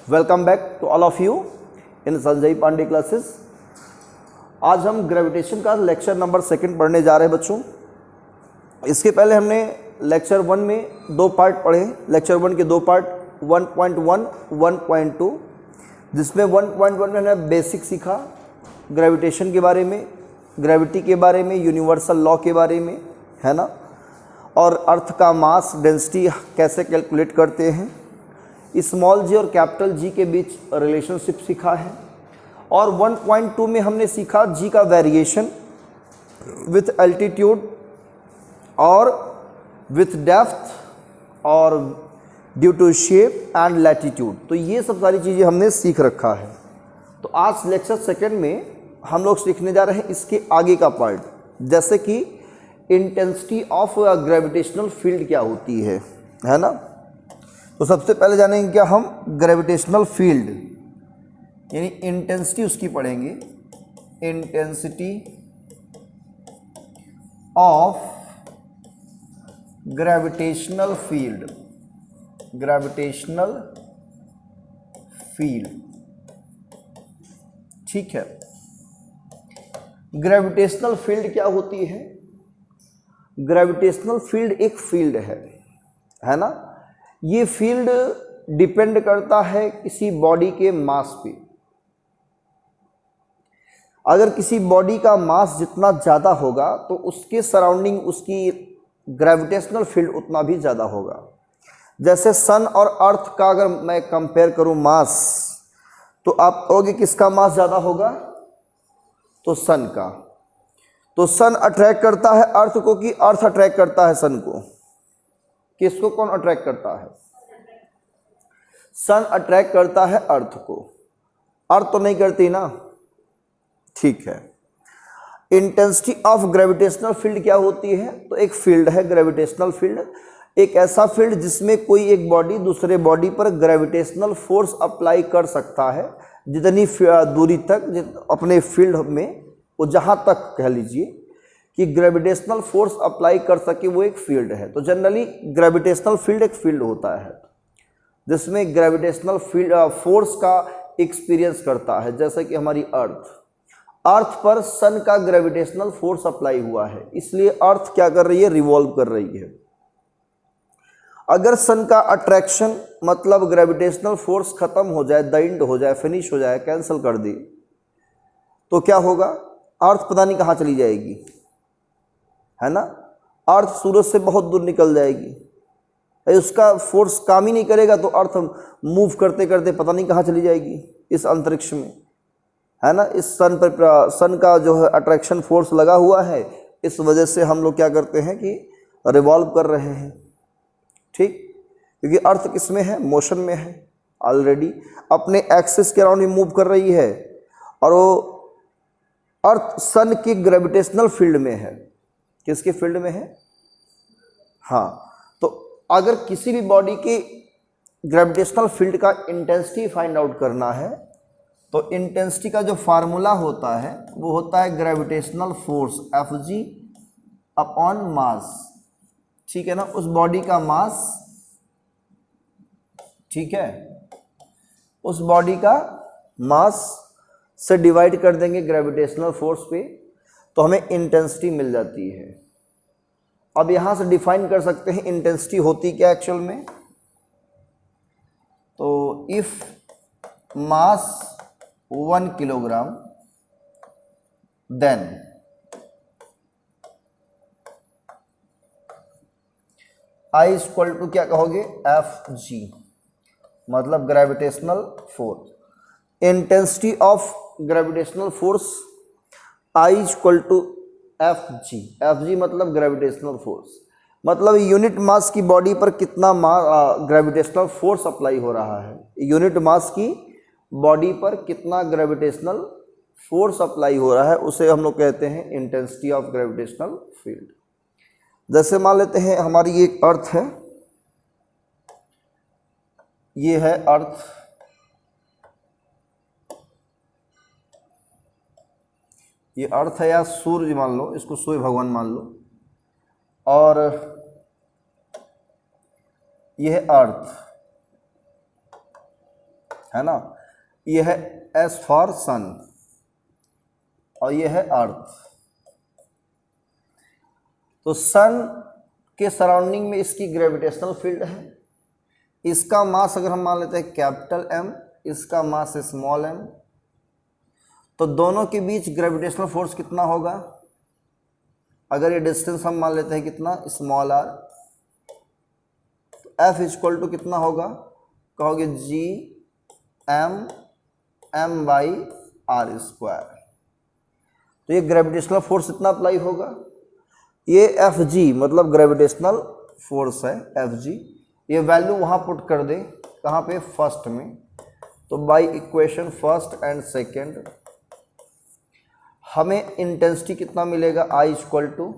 Welcome back to all of you in Sanjay Pandey classes. आज हम gravitation का लेक्चर नंबर 2 पढ़ने जा रहे हैं बच्चों। इसके पहले हमने लेक्चर 1 में 2 पार्ट पढ़े। लेक्चर 1 के 2 पार्ट 1.1, 1.2, जिसमें 1.1 में हमने बेसिक सीखा ग्रेविटेशन के बारे में, ग्रेविटी के बारे में, यूनिवर्सल लॉ के बारे में, है ना, और अर्थ का मास डेंसिटी कैसे कैलकुलेट करते हैं, स्मॉल जी और कैपिटल जी के बीच रिलेशनशिप सीखा है। और 1.2 में हमने सीखा जी का वेरिएशन विथ एल्टीट्यूड और विथ डेप्थ और due to shape and latitude. तो ये सब सारी चीज़ें हमने सीख रखा है। तो आज लेक्चर 2 में हम लोग सीखने जा रहे हैं इसके आगे का पार्ट, जैसे कि इंटेंसिटी ऑफ ग्रेविटेशनल फील्ड क्या होती है ना। तो सबसे पहले जानेंगे क्या हम ग्रेविटेशनल फील्ड, यानी इंटेंसिटी उसकी पढ़ेंगे। Intensity of gravitational field, gravitational field, ठीक है। ग्रेविटेशनल फील्ड क्या होती है? ग्रेविटेशनल फील्ड एक फील्ड है ना। ये फील्ड डिपेंड करता है किसी बॉडी के मास पे। अगर किसी बॉडी का मास जितना ज़्यादा होगा तो उसके सराउंडिंग उसकी ग्रेविटेशनल फील्ड उतना भी ज़्यादा होगा। जैसे सन और अर्थ का अगर मैं कंपेयर करूं मास, तो आप कहोगे किसका मास ज़्यादा होगा? तो सन का। तो सन अट्रैक्ट करता है अर्थ को कि अर्थ अट्रैक्ट करता है सन को? किसको कौन अट्रैक्ट करता है? सन अट्रैक्ट करता है अर्थ को, अर्थ तो नहीं करती ना, ठीक है। इंटेंसिटी ऑफ ग्रेविटेशनल फील्ड क्या होती है? तो एक फील्ड है ग्रेविटेशनल फील्ड, एक ऐसा फील्ड जिसमें कोई एक बॉडी दूसरे बॉडी पर ग्रेविटेशनल फोर्स अप्लाई कर सकता है जितनी दूरी तक अपने फील्ड में, वो जहाँ तक कह लीजिए कि ग्रेविटेशनल फोर्स अप्लाई कर सके, वो एक फील्ड है। तो जनरली ग्रेविटेशनल फील्ड एक फील्ड होता है जिसमें ग्रेविटेशनल फील्ड फोर्स का एक्सपीरियंस करता है। जैसे कि हमारी अर्थ पर सन का ग्रेविटेशनल फोर्स अप्लाई हुआ है, इसलिए अर्थ क्या कर रही है? रिवॉल्व कर रही है। अगर सन का अट्रैक्शन मतलब ग्रेविटेशनल फोर्स खत्म हो जाए, द एंड हो जाए, फिनिश हो जाए, कैंसिल कर दे, तो क्या होगा? अर्थ पता नहीं कहाँ चली जाएगी, है ना। अर्थ सूरज से बहुत दूर निकल जाएगी, उसका फोर्स काम ही नहीं करेगा, तो अर्थ मूव करते करते पता नहीं कहाँ चली जाएगी इस अंतरिक्ष में, है ना। इस सन पर सन का जो है अट्रैक्शन फोर्स लगा हुआ है, इस वजह से हम लोग क्या करते हैं कि रिवॉल्व कर रहे हैं, ठीक। क्योंकि अर्थ किस में है? मोशन में है, ऑलरेडी अपने एक्सिस के अराउंड मूव कर रही है, और वो अर्थ सन की ग्रेविटेशनल फील्ड में है। किसके फील्ड में है? हाँ। तो अगर किसी भी बॉडी की ग्रेविटेशनल फील्ड का इंटेंसिटी फाइंड आउट करना है, तो इंटेंसिटी का जो फार्मूला होता है वो होता है gravitational force Fg upon mass, ठीक है ना। उस बॉडी का मास, ठीक है, उस बॉडी का मास से डिवाइड कर देंगे ग्रेविटेशनल फोर्स पे, तो हमें इंटेंसिटी मिल जाती है। अब यहां से डिफाइन कर सकते हैं इंटेंसिटी होती क्या एक्चुअल में। तो if mass 1 kilogram, then I equal to क्या कहोगे? Fg, मतलब gravitational force. Intensity of gravitational force I equal to Fg, Fg मतलब ग्रेविटेशनल फोर्स, मतलब यूनिट मास की बॉडी पर कितना ग्रेविटेशनल फोर्स अप्लाई हो रहा है। यूनिट मास की बॉडी पर कितना ग्रेविटेशनल फोर्स अप्लाई हो रहा है, उसे हम लोग कहते हैं इंटेंसिटी ऑफ ग्रेविटेशनल फील्ड। जैसे मान लेते हैं हमारी एक अर्थ है, ये है अर्थ, ये अर्थ है, या सूर्य मान लो, इसको सूर्य भगवान मान लो, और ये है अर्थ। है ना। ये है S फॉर सन और ये है अर्थ। तो सन के सराउंडिंग में इसकी ग्रेविटेशनल फील्ड है, इसका मास अगर हम मान लेते हैं कैपिटल M, इसका मास स्मॉल m, तो दोनों के बीच ग्रेविटेशनल फोर्स कितना होगा, अगर ये डिस्टेंस हम मान लेते हैं कितना स्मॉल r, तो F इक्वल टू कितना होगा, कहोगे G m by r square. तो ये ग्रेविटेशनल फोर्स इतना अप्लाई होगा। ये Fg मतलब ग्रेविटेशनल फोर्स है Fg, ये वैल्यू वहाँ पुट कर दे, कहाँ पे, फर्स्ट में। तो by equation first and second हमें इंटेंसिटी कितना मिलेगा, I equal to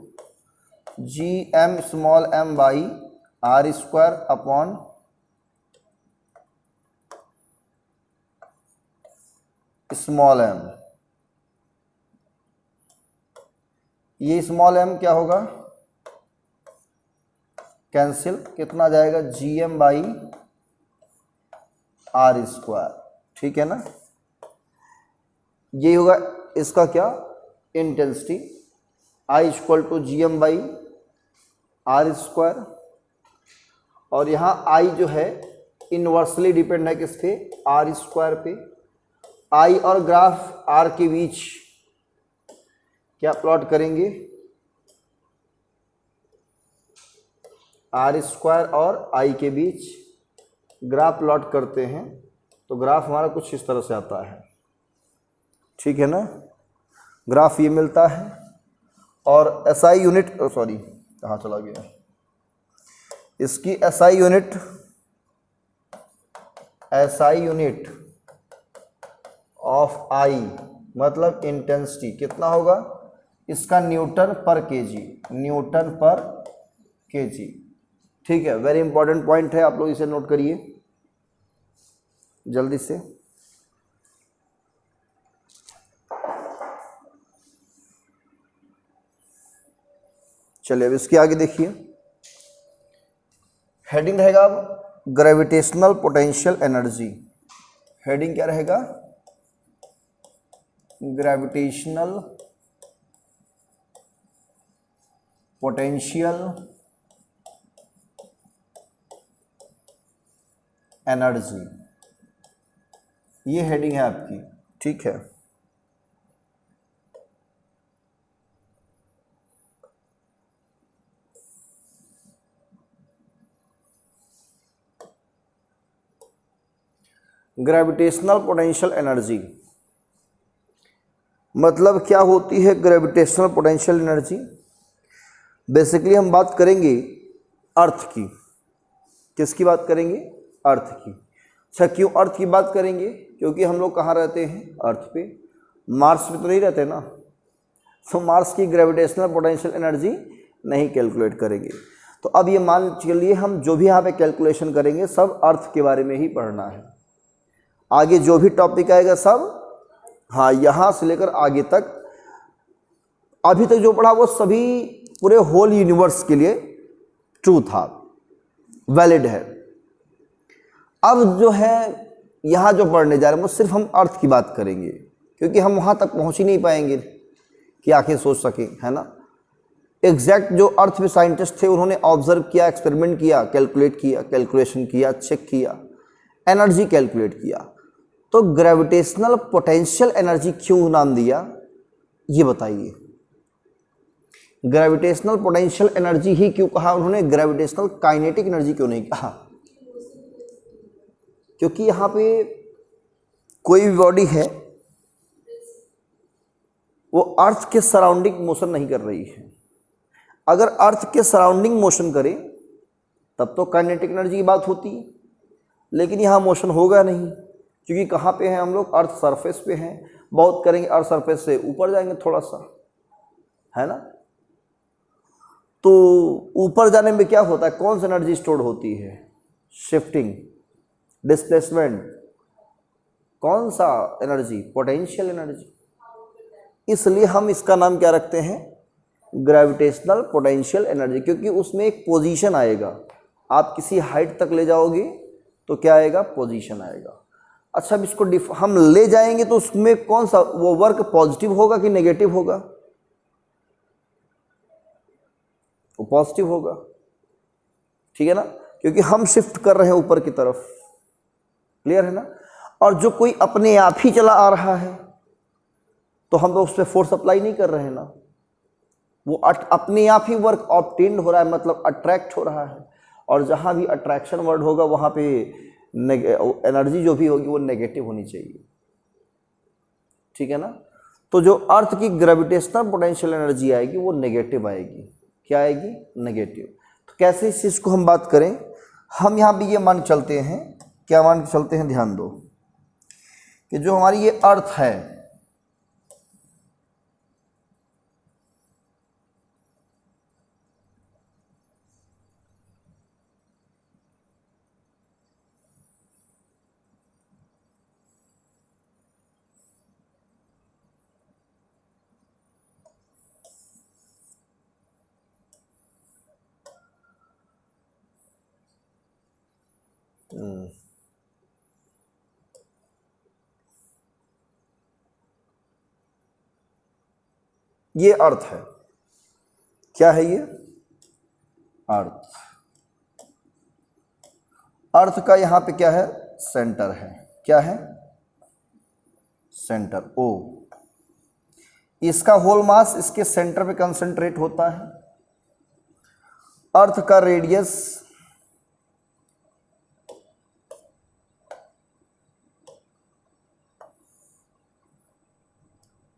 G M small m by R square upon small m। ये स्मॉल m क्या होगा, कैंसिल, कितना जाएगा, G M by R square, ठीक है ना। ये होगा इसका क्या, intensity, I equal to G M by R square. और यहाँ आई जो है इनवर्सली डिपेंड है किस पे, आर स्क्वायर पे। आई और ग्राफ आर के बीच क्या प्लॉट करेंगे, आर स्क्वायर और आई के बीच ग्राफ प्लॉट करते हैं, तो ग्राफ हमारा कुछ इस तरह से आता है, ठीक है ना। ग्राफ ये मिलता है और एसआई यूनिट, सॉरी कहाँ चला गया, इसकी एसआई यूनिट ऑफ आई मतलब इंटेंसिटी कितना होगा, इसका न्यूटन पर केजी, ठीक है। वेरी इंपॉर्टेंट पॉइंट है, आप लोग इसे नोट करिए जल्दी से। चलिए अब इसके आगे देखिए, हेडिंग रहेगा अब ग्रेविटेशनल पोटेंशियल एनर्जी। हेडिंग क्या रहेगा, ग्रेविटेशनल पोटेंशियल एनर्जी, ये हेडिंग है आपकी, ठीक है। ग्रेविटेशनल पोटेंशियल एनर्जी मतलब क्या होती है ग्रेविटेशनल पोटेंशियल एनर्जी। बेसिकली हम बात करेंगे अर्थ की, किसकी बात करेंगे, अर्थ की। अच्छा क्यों अर्थ की बात करेंगे, क्योंकि हम लोग कहाँ रहते हैं, अर्थ पे, मार्स पे तो नहीं रहते ना, तो मार्स की ग्रेविटेशनल पोटेंशियल एनर्जी नहीं कैलकुलेट करेंगे। तो अब ये मान चलिए हम जो भी यहाँ पे कैलकुलेशन करेंगे सब अर्थ के बारे में ही पढ़ना है। आगे जो भी टॉपिक आएगा सब, हाँ यहाँ से लेकर आगे तक, अभी तक जो पढ़ा वो सभी पूरे होल यूनिवर्स के लिए ट्रू था, वैलिड है। अब जो है यहाँ जो पढ़ने जा रहे हैं वो सिर्फ हम अर्थ की बात करेंगे, क्योंकि हम वहाँ तक पहुँच ही नहीं पाएंगे कि आखिर सोच सकें, है ना। एग्जैक्ट जो अर्थ में साइंटिस्ट थे उन्होंने ऑब्जर्व किया, एक्सपेरिमेंट किया, कैलकुलेट किया, कैलकुलेशन किया, चेक किया, एनर्जी कैलकुलेट किया। तो ग्रेविटेशनल पोटेंशियल एनर्जी क्यों नाम दिया, ये बताइए। ग्रेविटेशनल पोटेंशियल एनर्जी ही क्यों कहा उन्होंने, ग्रेविटेशनल काइनेटिक एनर्जी क्यों नहीं कहा, क्योंकि यहाँ पे कोई भी बॉडी है वो अर्थ के सराउंडिंग मोशन नहीं कर रही है। अगर अर्थ के सराउंडिंग मोशन करे तब तो काइनेटिक एनर्जी की बात होती है, लेकिन यहाँ मोशन होगा नहीं, क्योंकि कहाँ पे हैं हम लोग, अर्थ सरफेस पे हैं। बहुत करेंगे अर्थ सरफेस से ऊपर जाएंगे थोड़ा सा, है ना। तो ऊपर जाने में क्या होता है, कौन सी एनर्जी स्टोर होती है, शिफ्टिंग, डिस्प्लेसमेंट, कौन सा एनर्जी, पोटेंशियल एनर्जी। इसलिए हम इसका नाम क्या रखते हैं, ग्रेविटेशनल पोटेंशियल एनर्जी, क्योंकि उसमें एक पोजीशन आएगा। आप किसी हाइट तक ले जाओगे तो क्या आएगा, पोजीशन आएगा। अच्छा, अब इसको हम ले जाएंगे तो उसमें कौन सा वो वर्क पॉजिटिव होगा कि नेगेटिव होगा? वो पॉजिटिव होगा, ठीक है ना, क्योंकि हम शिफ्ट कर रहे हैं ऊपर की तरफ। क्लियर है ना? और जो कोई अपने आप ही चला आ रहा है तो हम तो उस पर फोर्स अप्लाई नहीं कर रहे हैं ना, वो अपने आप ही वर्क ऑब्टेन्ड हो रहा है, मतलब अट्रैक्ट हो रहा है। और जहां भी अट्रैक्शन वर्ड होगा वहां पे एनर्जी जो भी होगी वो नेगेटिव होनी चाहिए, ठीक है ना। तो जो अर्थ की ग्रेविटेशनल पोटेंशियल एनर्जी आएगी वो नेगेटिव आएगी। क्या आएगी? नेगेटिव। तो कैसे इस चीज़ को हम बात करें, हम यहाँ भी ये मान चलते हैं, क्या मान के चलते हैं, ध्यान दो कि जो हमारी ये अर्थ है, ये अर्थ है। क्या है ये? अर्थ। अर्थ का यहां पे क्या है? सेंटर है। क्या है? सेंटर, ओ। इसका होल मास इसके सेंटर पे कंसंट्रेट होता है। अर्थ का रेडियस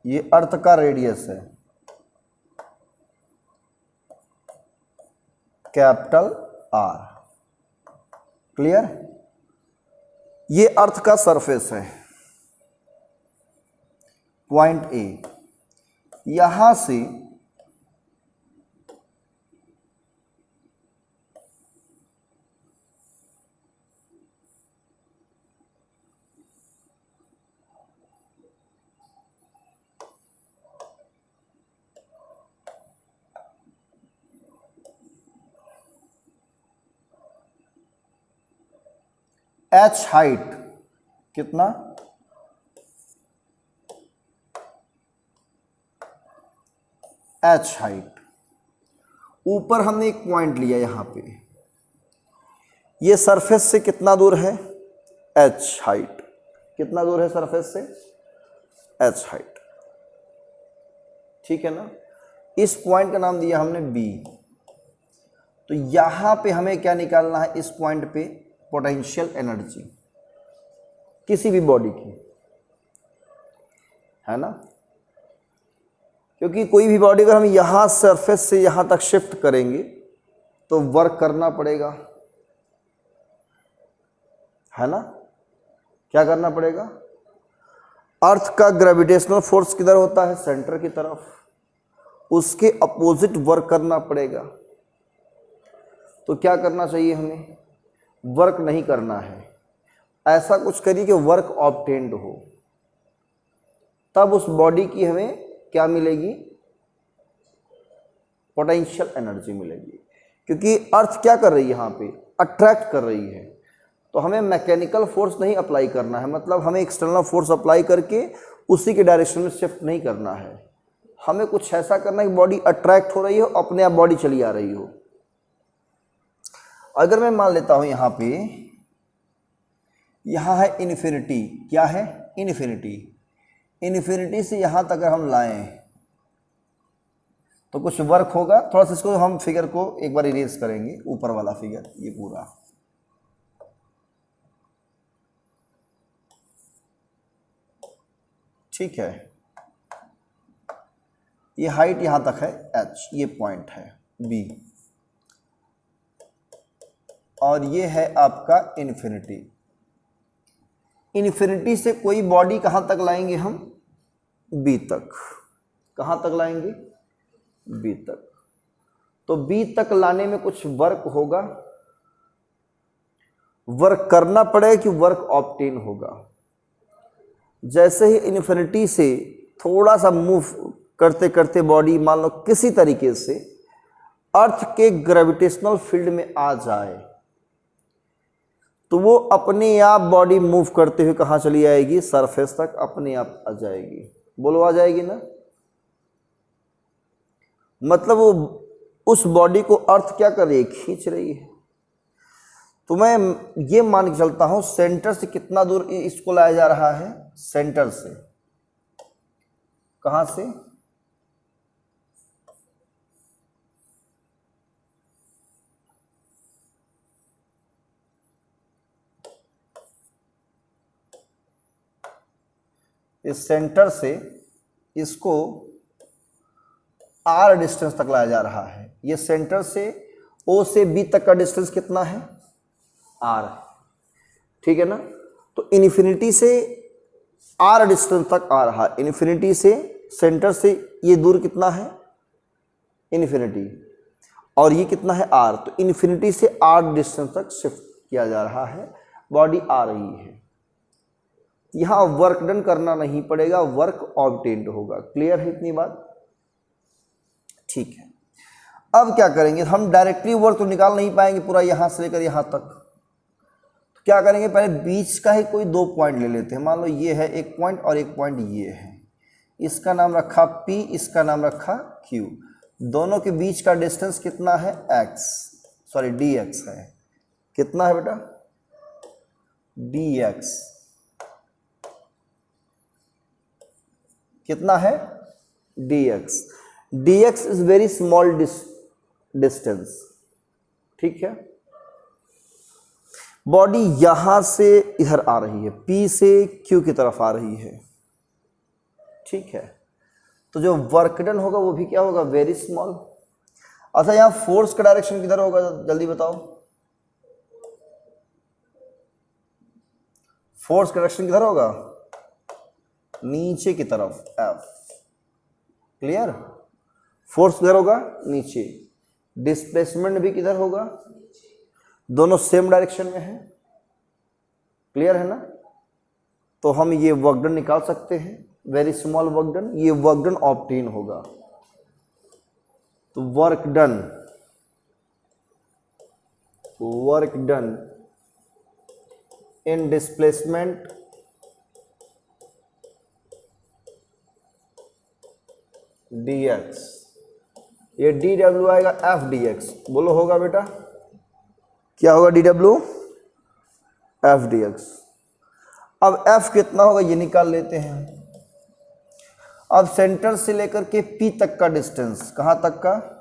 ये अर्थ का रेडियस है, कैपिटल आर। क्लियर? ये अर्थ का सरफेस है, पॉइंट ए। यहां से एच हाइट कितना? H height. ऊपर हमने एक पॉइंट लिया यहां पे, ये सरफेस से कितना दूर है? H height. कितना दूर है सरफेस से? एच हाइट, ठीक है ना। इस पॉइंट का नाम दिया हमने बी। तो यहां पे हमें क्या निकालना है? इस पॉइंट पे पोटेंशियल एनर्जी किसी भी बॉडी की, है ना, क्योंकि कोई भी बॉडी अगर हम यहां सरफेस से यहां तक शिफ्ट करेंगे तो वर्क करना पड़ेगा, है ना। क्या करना पड़ेगा? अर्थ का ग्रेविटेशनल फोर्स किधर होता है? सेंटर की तरफ। उसके अपोजिट वर्क करना पड़ेगा। तो क्या करना चाहिए हमें? वर्क नहीं करना है, ऐसा कुछ करिए कि वर्क ऑब्टेन्ड हो, तब उस बॉडी की हमें क्या मिलेगी? पोटेंशियल एनर्जी मिलेगी। क्योंकि अर्थ क्या कर रही है यहां पे? अट्रैक्ट कर रही है। तो हमें मैकेनिकल फोर्स नहीं अप्लाई करना है, मतलब हमें एक्सटर्नल फोर्स अप्लाई करके उसी के डायरेक्शन में शिफ्ट नहीं करना है। हमें कुछ ऐसा करना है कि बॉडी अट्रैक्ट हो रही हो, अपने आप बॉडी चली आ रही हो। अगर मैं मान लेता हूं यहां पे, यहां है इन्फिनिटी। क्या है? इन्फिनिटी। इन्फिनिटी से यहां तक अगर हम लाएं तो कुछ वर्क होगा। थोड़ा सा इसको हम फिगर को एक बार इरेज करेंगे, ऊपर वाला फिगर ये पूरा। ठीक है, ये हाइट यहां तक है h, ये पॉइंट है b, और ये है आपका इन्फिनिटी। इन्फिनिटी से कोई बॉडी कहां तक लाएंगे हम? b तक। कहां तक लाएंगे? b तक। तो b तक लाने में कुछ वर्क होगा, वर्क करना पड़ेगा कि वर्क ऑब्टेन होगा। जैसे ही इन्फिनिटी से थोड़ा सा मूव करते करते बॉडी मान लो किसी तरीके से अर्थ के ग्रेविटेशनल फील्ड में आ जाए तो वो अपने आप बॉडी मूव करते हुए कहाँ चली आएगी, सरफेस तक अपने आप आ जाएगी। बोलो आ जाएगी ना। मतलब वो उस बॉडी को अर्थ क्या कर रही है, खींच रही है। तो मैं ये मान के चलता हूं सेंटर से कितना दूर इसको लाया जा रहा है, सेंटर से, कहां से, इस सेंटर से इसको आर डिस्टेंस तक लाया जा रहा है। ये सेंटर से ओ से बी तक का डिस्टेंस कितना है, आर, ठीक है ना। तो इन्फिनिटी से आर डिस्टेंस तक आ रहा है, इन्फिनिटी से सेंटर से ये दूर कितना है, इन्फिनिटी, और ये कितना है, आर। तो इन्फिनिटी से आर डिस्टेंस तक शिफ्ट किया जा रहा है, बॉडी आ रही है। यहां वर्क डन करना नहीं पड़ेगा, वर्क ऑब्टेन्ड होगा। क्लियर है इतनी बात, ठीक है। अब क्या करेंगे, हम डायरेक्टली वर्क तो निकाल नहीं पाएंगे पूरा यहां से लेकर यहां तक। तो क्या करेंगे, पहले बीच का ही कोई दो पॉइंट ले लेते हैं। मान लो ये है एक पॉइंट और एक पॉइंट ये है, इसका नाम रखा P, इसका नाम रखा Q। दोनों के बीच का डिस्टेंस कितना है, dx है। कितना है बेटा, dx कितना है, dx। dx is very small distance, ठीक है। बॉडी यहां से इधर आ रही है, P से Q की तरफ आ रही है, ठीक है। तो जो वर्क डन होगा वो भी क्या होगा, वेरी स्मॉल। अच्छा यहां फोर्स का डायरेक्शन किधर होगा, जल्दी बताओ, फोर्स का डायरेक्शन किधर होगा, नीचे की तरफ, F। क्लियर, फोर्स किधर होगा, नीचे। डिस्प्लेसमेंट भी किधर होगा, दोनों सेम डायरेक्शन में है। क्लियर है ना। तो हम ये वर्क डन निकाल सकते हैं, वेरी स्मॉल वर्क डन, ये वर्क डन ऑब्टेन होगा। तो work done in displacement dx, ये dw आएगा f dx। बोलो होगा बेटा, क्या होगा, dw f dx। अब f कितना होगा ये निकाल लेते हैं। अब सेंटर से लेकर के P तक का डिस्टेंस, कहां तक का,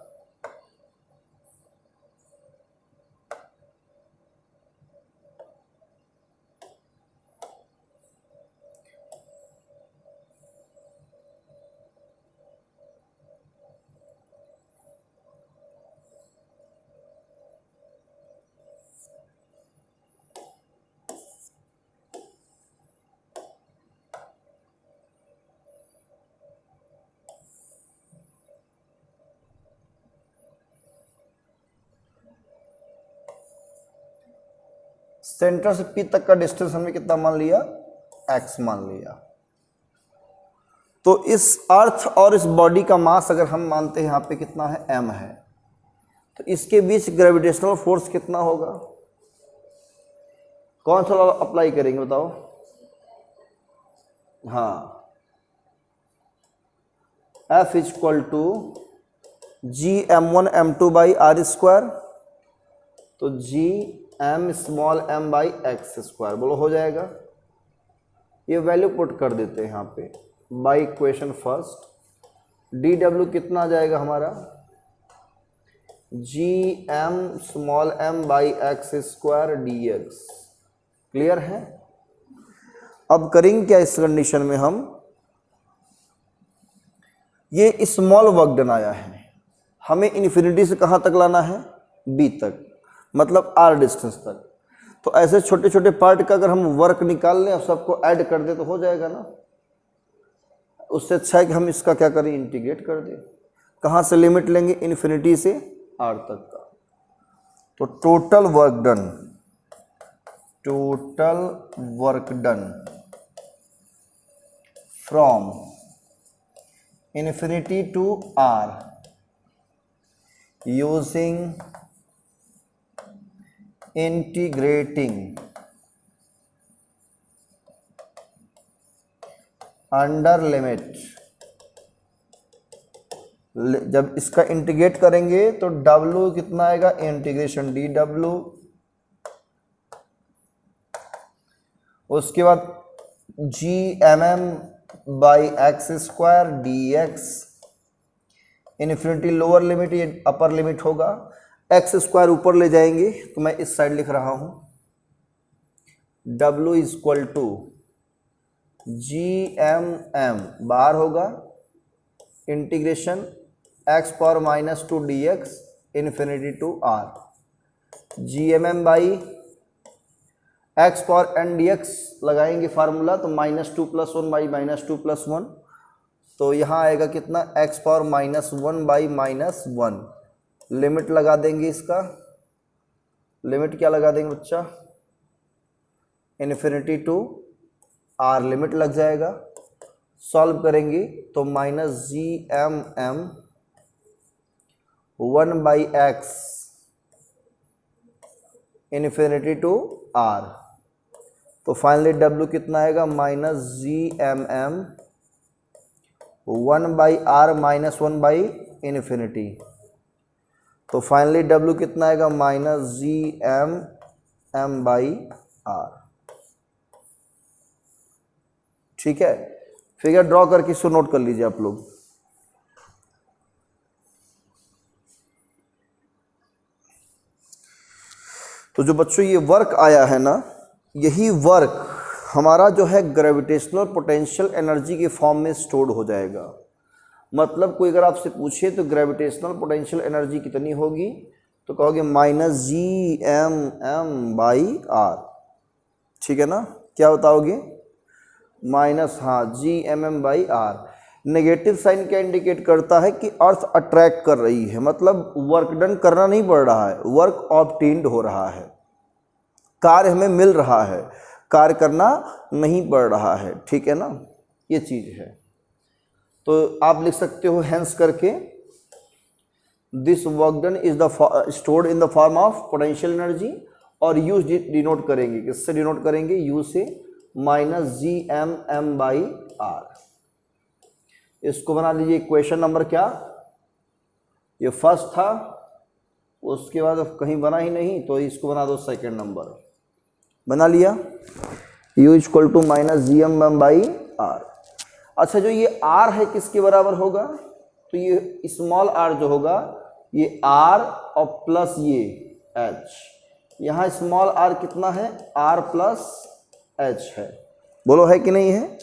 सेंटर से P तक का डिस्टेंस हमने कितना मान लिया, x मान लिया। तो इस अर्थ और इस बॉडी का मास अगर हम मानते हैं यहाँ पे कितना है, m है, तो इसके बीच ग्रेविटेशनल फोर्स कितना होगा, कौन सा लॉ अप्लाई करेंगे बताओ। हाँ, F equal to Gm1 m2 by R square, तो G m small m by X square. बोलो हो जाएगा, ये वैल्यू पुट कर देते हैं यहाँ पे बाई इक्वेशन फर्स्ट। dw कितना आ जाएगा हमारा, Gm small m by X square dx। Clear है। अब करेंगे क्या इस कंडीशन में, हम ये स्मॉल वर्क डन आया है, हमें इन्फिनिटी से कहाँ तक लाना है, B तक, मतलब R डिस्टेंस तक। तो ऐसे छोटे छोटे पार्ट का अगर हम वर्क निकाल लें और सबको ऐड कर दें तो हो जाएगा ना। उससे अच्छा है कि हम इसका क्या करें, इंटीग्रेट कर दें। कहाँ से लिमिट लेंगे, इन्फिनिटी से R तक का। तो total work done from infinity to R using integrating under limit, जब इसका इंटीग्रेट करेंगे तो W कितना आएगा, इंटीग्रेशन dW, उसके बाद Gmm/x² dx, infinity lower limit, ये अपर लिमिट होगा, x² ऊपर ले जाएंगे तो मैं इस साइड लिख रहा हूं, W इक्वल टू Gmm बाहर होगा, integration x⁻² dx infinity to r, Gmm/x⁻n dx लगाएंगे फार्मूला तो -2 + 1 / -2 + 1, तो यहाँ आएगा कितना, x⁻−1/-1, लिमिट लगा देंगे, इसका लिमिट क्या लगा देंगे बच्चा, इन्फिनिटी टू r लिमिट लग जाएगा, सॉल्व करेंगे तो -Gmm 1/x infinity to r, तो फाइनली W कितना आएगा, -Gmm 1/r -1/∞, तो फाइनली W कितना आएगा, -Gmm/r। ठीक है, फिगर ड्रॉ करके इसको नोट कर लीजिए आप लोग। तो जो बच्चों ये वर्क आया है ना, यही वर्क हमारा जो है ग्रेविटेशनल पोटेंशियल एनर्जी के फॉर्म में स्टोर्ड हो जाएगा। मतलब कोई अगर आपसे पूछे तो ग्रेविटेशनल पोटेंशियल एनर्जी कितनी होगी, तो कहोगे -Gmm/r। ठीक है ना, क्या बताओगे, Gmm/r। नेगेटिव साइन क्या इंडिकेट करता है कि अर्थ अट्रैक्ट कर रही है, मतलब वर्क डन करना नहीं पड़ रहा है, वर्क ऑब्टेन्ड हो रहा है, कार्य हमें मिल रहा है, कार्य करना नहीं पड़ रहा है। ठीक है ना, ये चीज है। तो आप लिख सकते हो हेंस करके, this work done is the stored in the form of potential energy, और यू डिनोट करेंगे, किससे डिनोट करेंगे, यू से, -Gmm/r। इसको बना लीजिए क्वेश्चन नंबर क्या, ये फर्स्ट था, उसके बाद कहीं बना ही नहीं तो इसको बना दो सेकंड नंबर, बना लिया, u इक्वल टू -Gmm/r। अच्छा, जो ये r है किसके बराबर होगा, तो ये स्मॉल r जो होगा ये r और प्लस ये h, यहाँ स्मॉल r कितना है, r + h है, बोलो है कि नहीं है।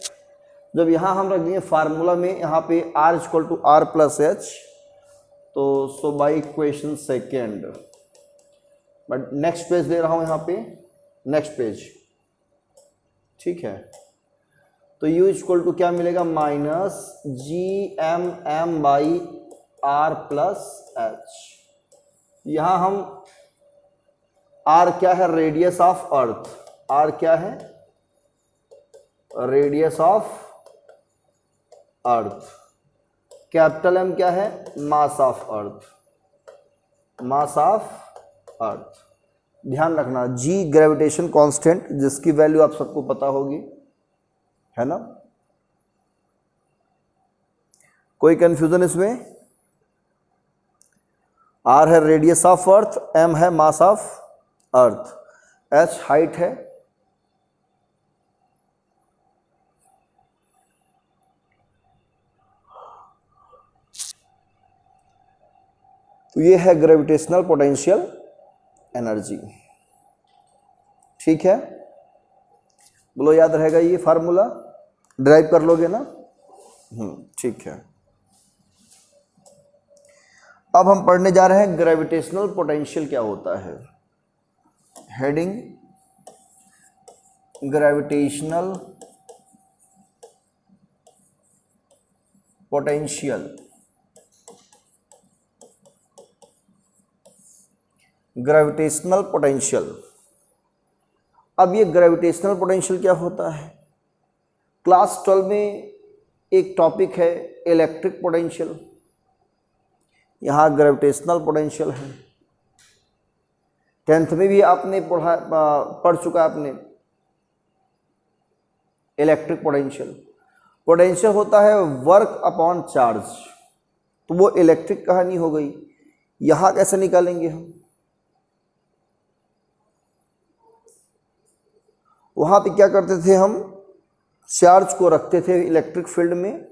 जब यहाँ हम रख दिए फार्मूला में, यहाँ पे r equal to r + h, तो so by equation second, but next page ले रहा हूँ यहाँ पे, नेक्स्ट पेज। ठीक है, तो u इक्वल टू क्या मिलेगा, -Gmm/r + h। यहाँ हम r क्या है, रेडियस ऑफ अर्थ, r क्या है, radius of earth, capital M क्या है, mass of earth, mass of earth. ध्यान रखना, G ग्रेविटेशन कांस्टेंट, जिसकी वैल्यू आप सबको पता होगी, है ना, कोई कंफ्यूजन इसमें। R है रेडियस ऑफ अर्थ, M है mass of earth, H height है, तो ये है ग्रेविटेशनल पोटेंशियल एनर्जी। ठीक है, बोलो याद रहेगा ये फार्मूला, ड्राइव कर लोगे ना। ठीक है, अब हम पढ़ने जा रहे हैं ग्रेविटेशनल पोटेंशियल क्या होता है। Heading gravitational potential. Gravitational potential, अब ये ग्रेविटेशनल पोटेंशियल क्या होता है, क्लास 12 में एक टॉपिक है इलेक्ट्रिक पोटेंशियल, यहाँ ग्रेविटेशनल पोटेंशियल है। 10th में भी आपने पढ़ चुका आपने इलेक्ट्रिक पोटेंशियल। पोटेंशियल होता है वर्क अपॉन चार्ज, तो वो इलेक्ट्रिक कहानी हो गई। यहां कैसे निकालेंगे हम? वहां पे क्या करते थे हम, चार्ज को रखते थे इलेक्ट्रिक फील्ड में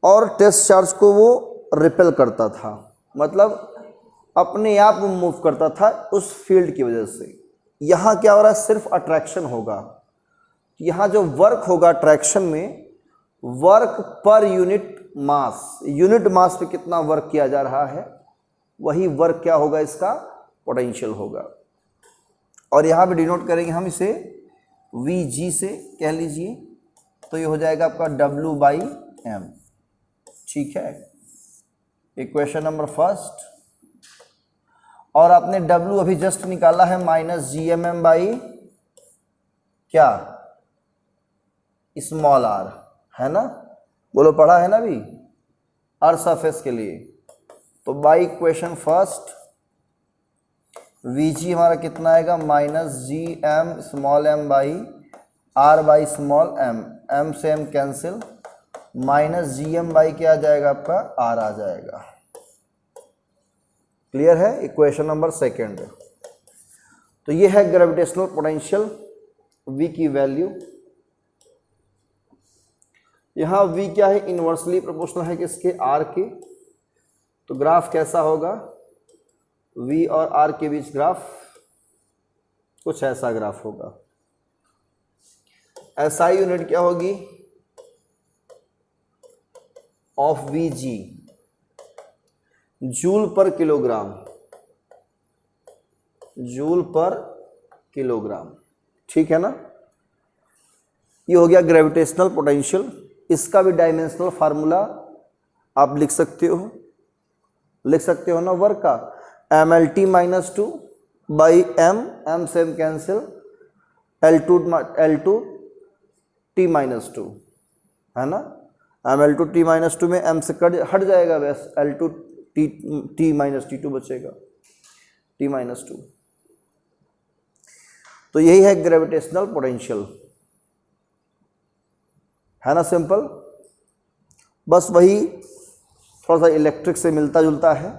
और टेस्ट चार्ज को वो रिपेल करता था, मतलब अपने आप वो मूव करता था उस फील्ड की वजह से। यहाँ क्या हो रहा है, सिर्फ अट्रैक्शन होगा। यहाँ जो वर्क होगा अट्रैक्शन में, वर्क पर यूनिट मास पे कितना वर्क किया जा रहा है, वही वर्क क्या होगा, इसका पोटेंशियल होगा। और यहाँ पे डिनोट करेंगे हम इसे Vg से, कह लीजिए, तो ये हो जाएगा आपका W/m। ठीक है, इक्वेशन नंबर फर्स्ट। और आपने W अभी जस्ट निकाला है -GMM बाई क्या, स्मॉल r, है ना, बोलो पढ़ा है ना अभी, अर्थ सरफेस के लिए। तो बाई इक्वेशन फर्स्ट Vg हमारा कितना आएगा, -GM small m by r by small m, m से m कैंसिल, -GM बाई क्या आ जाएगा आपका, r आ जाएगा। क्लियर है, इक्वेशन नंबर सेकेंड। तो ये है ग्रेविटेशनल पोटेंशियल, V की वैल्यू। यहाँ V क्या है, इन्वर्सली प्रोपोर्शनल है किसके, R के। तो ग्राफ कैसा होगा, V और R के बीच ग्राफ कुछ ऐसा ग्राफ होगा। SI यूनिट क्या होगी, ऑफ Vg, जूल पर किलोग्राम, जूल पर किलोग्राम। ठीक है ना, ये हो गया ग्रेविटेशनल पोटेंशियल। इसका भी डायमेंशनल फार्मूला आप लिख सकते हो ना, वर्क का, mLT-2 बाई m से m कैंसिल, L2 T-2, है ना, mL2 T-2 में m से हट जाएगा, बस L2 T-2 बचेगा, T-2। तो यही है ग्रेविटेशनल पोटेंशियल, है ना, सिंपल। बस वही थोड़ा सा इलेक्ट्रिक से मिलता जुलता है,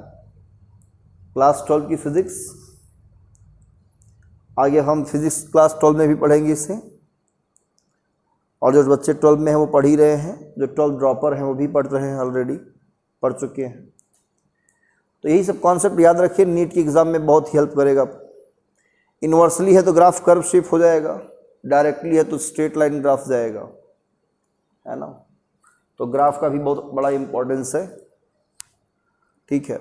क्लास 12 की फिजिक्स। आगे हम फिजिक्स क्लास 12 में भी पढ़ेंगे इसे, और जो बच्चे 12 में हैं वो पढ़ ही रहे हैं, जो 12 ड्रॉपर हैं वो भी पढ़ रहे हैं, ऑलरेडी पढ़ चुके हैं। तो यही सब कॉन्सेप्ट याद रखिए, नीट की एग्ज़ाम में बहुत हेल्प करेगा। इन्वर्सली है तो ग्राफ कर्व शेप हो जाएगा, डायरेक्टली है तो स्ट्रेट लाइन ग्राफ जाएगा, है ना। तो ग्राफ का भी बहुत बड़ा इंपॉर्टेंस है। ठीक है,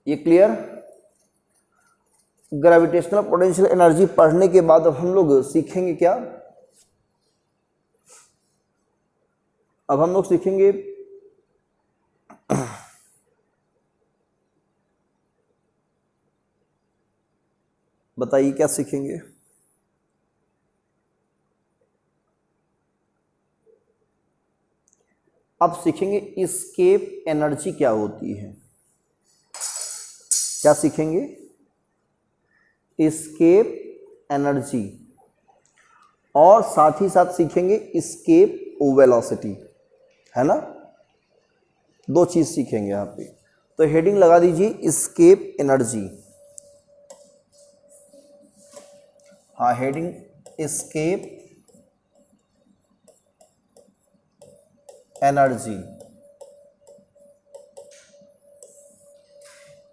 ये क्लियर। ग्रेविटेशनल पोटेंशियल एनर्जी पढ़ने के बाद अब हम लोग सीखेंगे क्या, अब हम लोग सीखेंगे बताइए क्या सीखेंगे। अब सीखेंगे एस्केप एनर्जी क्या होती है। क्या सीखेंगे, एस्केप एनर्जी, और साथ ही साथ सीखेंगे एस्केप वेलोसिटी, है ना। दो चीज सीखेंगे यहाँ पे। तो हेडिंग लगा दीजिए एस्केप एनर्जी। हाँ, हेडिंग एस्केप एनर्जी।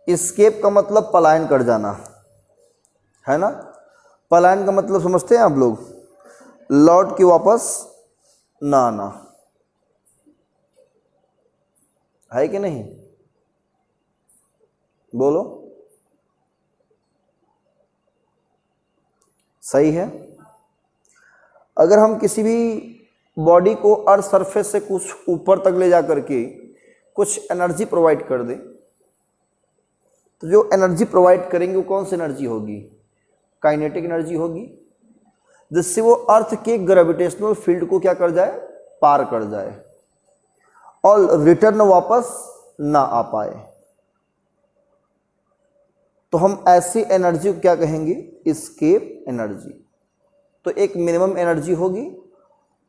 एस्केप का मतलब पलायन कर जाना, है ना। पलायन का मतलब समझते हैं आप लोग, लौट के वापस ना आना, है कि नहीं, बोलो सही है। अगर हम किसी भी बॉडी को अर्थ सरफेस से कुछ ऊपर तक ले जा करके कुछ एनर्जी प्रोवाइड कर दें, तो जो एनर्जी प्रोवाइड करेंगे वो कौन सी एनर्जी होगी, काइनेटिक एनर्जी होगी, जिससे वो अर्थ के ग्रेविटेशनल फील्ड को क्या कर जाए, पार कर जाए और रिटर्न वापस ना आ पाए। तो हम ऐसी एनर्जी को क्या कहेंगे, एस्केप एनर्जी। तो एक मिनिमम एनर्जी होगी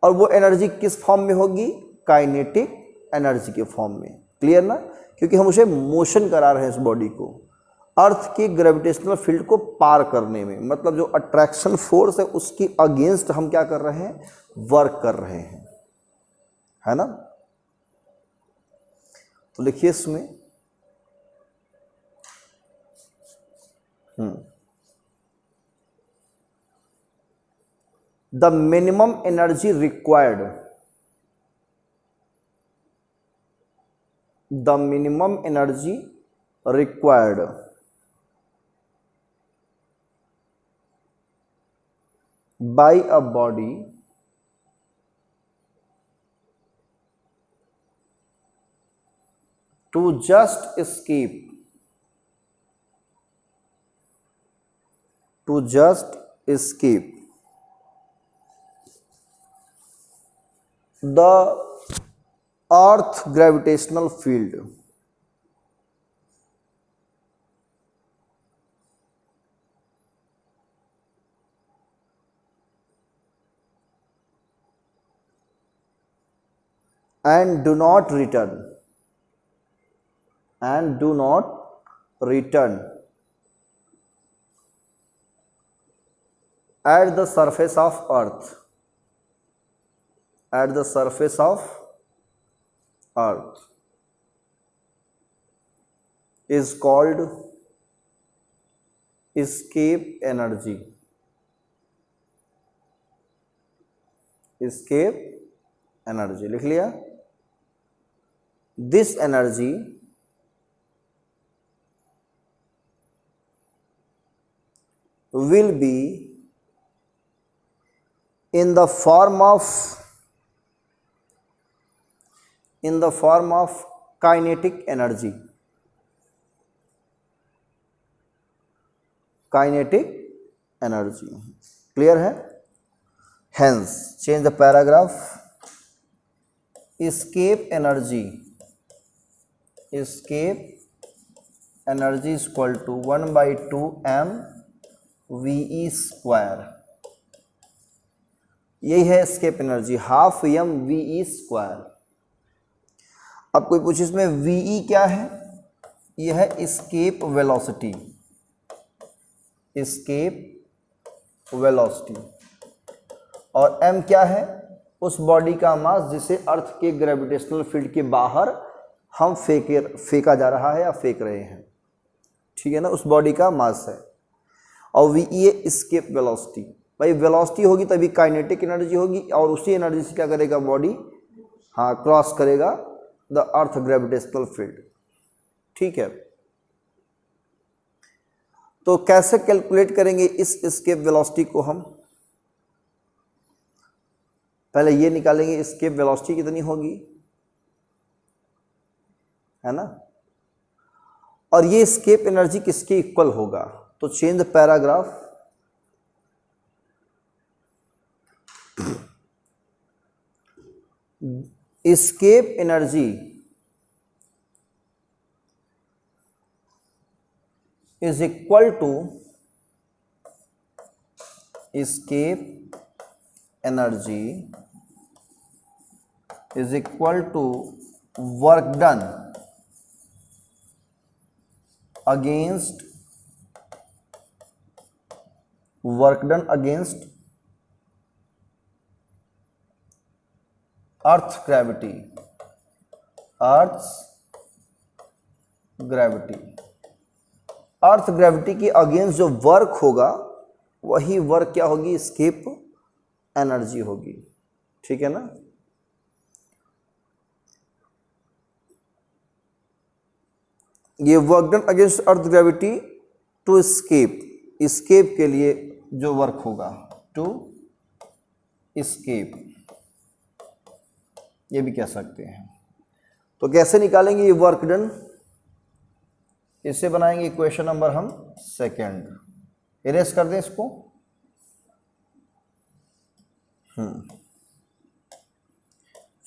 और वो एनर्जी किस फॉर्म में होगी? काइनेटिक एनर्जी के फॉर्म में। क्लियर ना? क्योंकि हम उसे मोशन करा रहे हैं इस बॉडी को अर्थ की ग्रेविटेशनल फील्ड को पार करने में, मतलब जो अट्रैक्शन फोर्स है उसकी अगेंस्ट हम क्या कर रहे हैं? वर्क कर रहे हैं, है ना? तो लिखिए इसमें the minimum energy required, the minimum energy required by a body to just escape the earth gravitational field and do not return at the surface of earth, is called escape energy. लिख लिया? This energy will be in the form of kinetic energy. Clear है? Hence change the paragraph. Escape energy is equal to 1/2 mve square. यही है escape energy, half mve square. अब कोई पूछे इसमें ve क्या है? यह है escape velocity, और m क्या है? उस बॉडी का मास जिसे अर्थ के ग्रेविटेशनल फील्ड के बाहर हम फेंका जा रहा है या फेंक रहे हैं, ठीक है ना? उस बॉडी का मास है। और वी ये एस्केप वेलोसिटी, भाई वेलोसिटी होगी तभी काइनेटिक एनर्जी होगी, और उसी एनर्जी से क्या करेगा बॉडी? हाँ, क्रॉस करेगा द अर्थ ग्रेविटेशनल फील्ड, ठीक है? तो कैसे कैलकुलेट करेंगे इस एस्केप वेलोसिटी को? हम पहले ये निकालेंगे एस्केप वेलोसिटी कितनी होगी, है ना? और ये एस्केप एनर्जी किसके इक्वल होगा? तो change the paragraph. Escape energy is equal to work done against Earth's gravity. Earth gravity की अगेंस्ट जो वर्क होगा वही वर्क क्या होगी? एस्केप एनर्जी होगी, ठीक है ना? ये work done against earth gravity to escape के लिए जो वर्क होगा, टू एस्केप, ये भी कह सकते हैं। तो कैसे निकालेंगे ये वर्क डन? इससे बनाएंगे इक्वेशन नंबर हम सेकंड। इरेज कर दें इसको।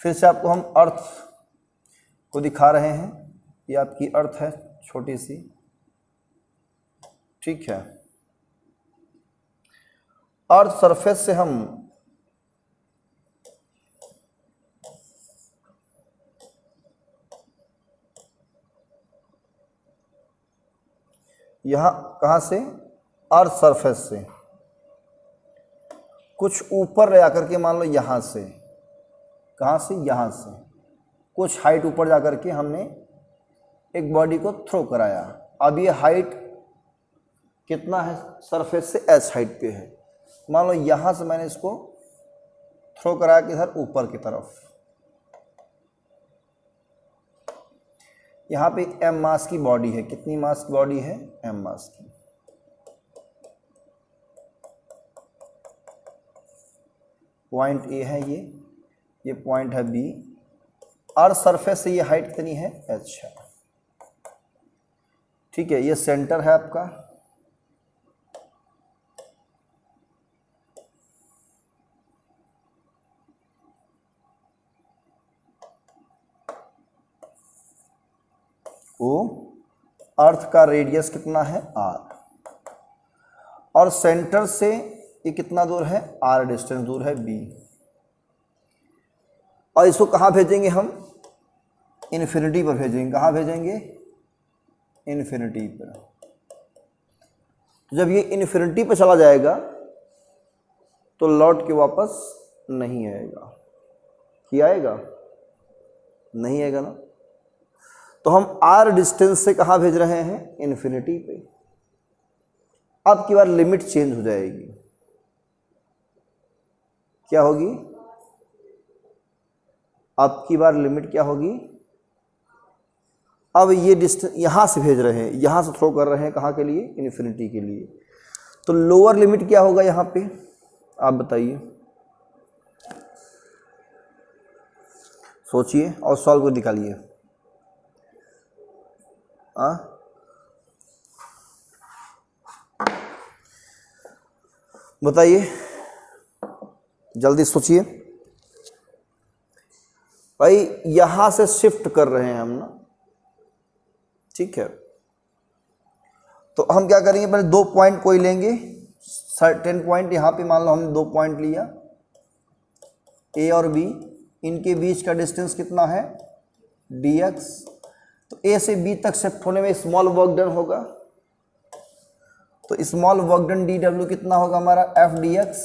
फिर से आपको हम अर्थ को दिखा रहे हैं। ये आपकी अर्थ है छोटी सी, ठीक है। अर्थ सरफेस से हम यहाँ कहाँ से, अर्थ सरफेस से कुछ ऊपर ले आकर के, मान लो यहाँ से, कहाँ से, यहाँ से कुछ हाइट ऊपर जा कर के हमने एक बॉडी को थ्रो कराया। अब ये हाइट कितना है, सरफेस से एस हाइट पे है। मान लो यहाँ से मैंने इसको थ्रो कराया किधर, ऊपर की तरफ। यहाँ पे एम मास की बॉडी है, कितनी मास की बॉडी है, एम मास की। पॉइंट ए है ये पॉइंट है बी, और सरफेस से ये हाइट कितनी है, एच है। ठीक है, ये सेंटर है आपका। ओ, अर्थ का रेडियस कितना है, आर, और सेंटर से ये कितना दूर है, आर डिस्टेंस दूर है, बी। और इसको कहाँ भेजेंगे हम, इन्फिनिटी पर भेजेंगे। कहाँ भेजेंगे, इन्फिनिटी पर। तो जब ये इन्फिनिटी पर चला जाएगा तो लौट के वापस नहीं आएगा। क्या आएगा, नहीं आएगा ना। तो हम आर डिस्टेंस से कहाँ भेज रहे हैं, इन्फिनिटी पे। अब की बार लिमिट चेंज हो जाएगी, क्या होगी, अब की बार लिमिट क्या होगी, अब ये डिस्टेंस यहाँ से भेज रहे हैं, यहाँ से थ्रो कर रहे हैं, कहाँ के लिए, इन्फिनिटी के लिए। तो लोअर लिमिट क्या होगा यहाँ पे, आप बताइए, सोचिए और सॉल्व कर निकालिए। बताइए, जल्दी सोचिए भाई। यहां से शिफ्ट कर रहे हैं हम ना, ठीक है। तो हम क्या करेंगे, पहले 2 पॉइंट कोई लेंगे, सर्टेन पॉइंट। यहां पे मान लो हमने 2 पॉइंट लिया, ए और बी, इनके बीच का डिस्टेंस कितना है, dx। तो ए से बी तक शिफ्ट होने में स्मॉल वर्क डन होगा, तो स्मॉल वर्क डन dw कितना होगा हमारा, f dx।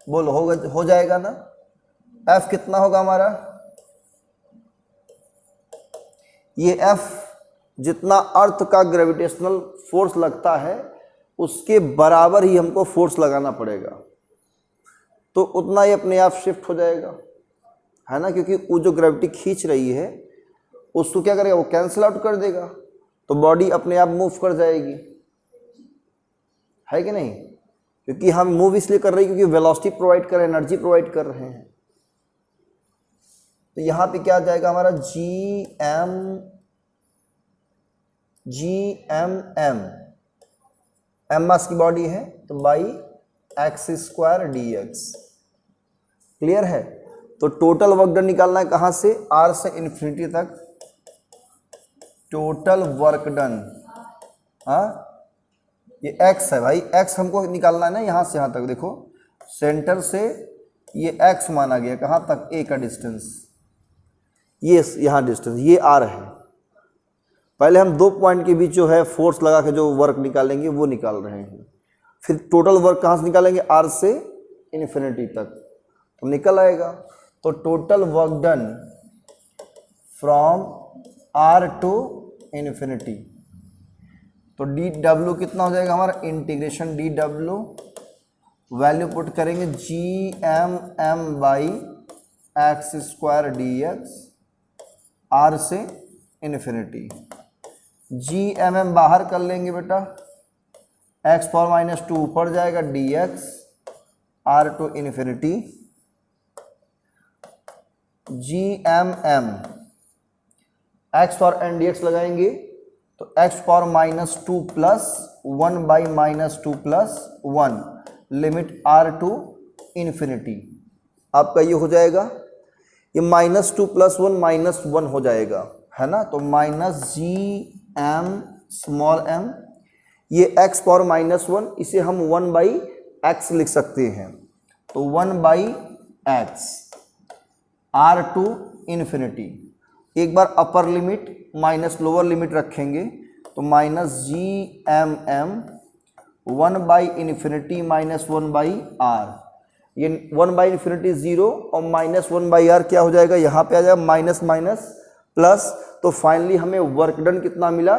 बोलो होगा, हो जाएगा ना। f कितना होगा हमारा, ये f जितना अर्थ का ग्रेविटेशनल फोर्स लगता है उसके बराबर ही हमको फोर्स लगाना पड़ेगा, तो उतना ही अपने आप शिफ्ट हो जाएगा, है ना। क्योंकि वो जो ग्रेविटी खींच रही है उसको क्या करेगा, वो कैंसिल आउट कर देगा, तो बॉडी अपने आप मूव कर जाएगी, है कि नहीं। क्योंकि हम मूव इसलिए कर रहे हैं क्योंकि वेलोसिटी प्रोवाइड कर रहे हैं, एनर्जी प्रोवाइड कर रहे हैं। तो यहाँ पे क्या आ जाएगा हमारा, GM, एम मास की बॉडी है, तो बाई x² dx। क्लियर है। तो टोटल वर्क डन निकालना है कहाँ से, r से इन्फिनिटी तक। टोटल वर्क डन, हाँ ये x है भाई, x हमको निकालना है ना, यहाँ से यहाँ तक। देखो सेंटर से ये x माना गया, कहाँ तक, a का डिस्टेंस, ये यहाँ डिस्टेंस, ये r है। पहले हम 2 पॉइंट के बीच जो है फोर्स लगा के जो वर्क निकालेंगे वो निकाल रहे हैं। फिर टोटल वर्क कहाँ से निकालेंगे, r से इन्फिनिटी तक, तो निकल आएगा। तो total work done from r to infinity, तो dw कितना हो जाएगा हमारा, इंटीग्रेशन dw, वैल्यू पुट करेंगे GMM by x² dx, r से इन्फिनिटी। GMM बाहर कर लेंगे बेटा, x⁻² ऊपर जाएगा, dx, r to infinity. GMM x और n dx लगाएंगे तो x⁻² plus 1/-2 plus 1, limit r to infinity. आपका ये हो जाएगा, ये -2 + 1 -1 हो जाएगा, है ना। तो -GM स्मॉल m, ये x⁻1, इसे हम 1/x लिख सकते हैं, तो 1/x, r टू इन्फिनिटी। एक बार upper limit minus lower limit रखेंगे तो minus G M M 1/∞ minus 1/r, ये 1/∞ 0 और माइनस 1/r क्या हो जाएगा, यहाँ पे आ जाएगा माइनस माइनस प्लस। तो फाइनली हमें वर्क डन कितना मिला,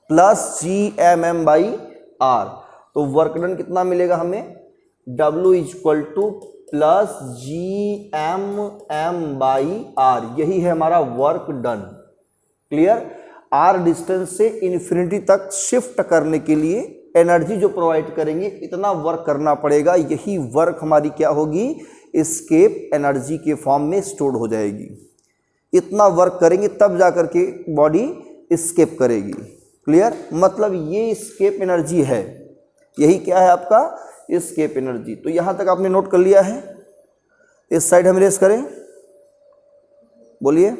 प्लस G/m/r। तो वर्क डन कितना मिलेगा हमें, W = प्लस G/m/r, यही है हमारा work done. Clear. r distance से इन्फिनिटी तक शिफ्ट करने के लिए एनर्जी जो प्रोवाइड करेंगे इतना वर्क करना पड़ेगा, यही वर्क हमारी क्या होगी, एस्केप एनर्जी के फॉर्म में स्टोर हो जाएगी। इतना वर्क करेंगे तब जा करके बॉडी एस्केप करेगी। क्लियर। मतलब ये एस्केप एनर्जी है, यही क्या है आपका एस्केप एनर्जी। तो यहां तक आपने नोट कर लिया है। इस साइड हम रेस करें, बोलिए।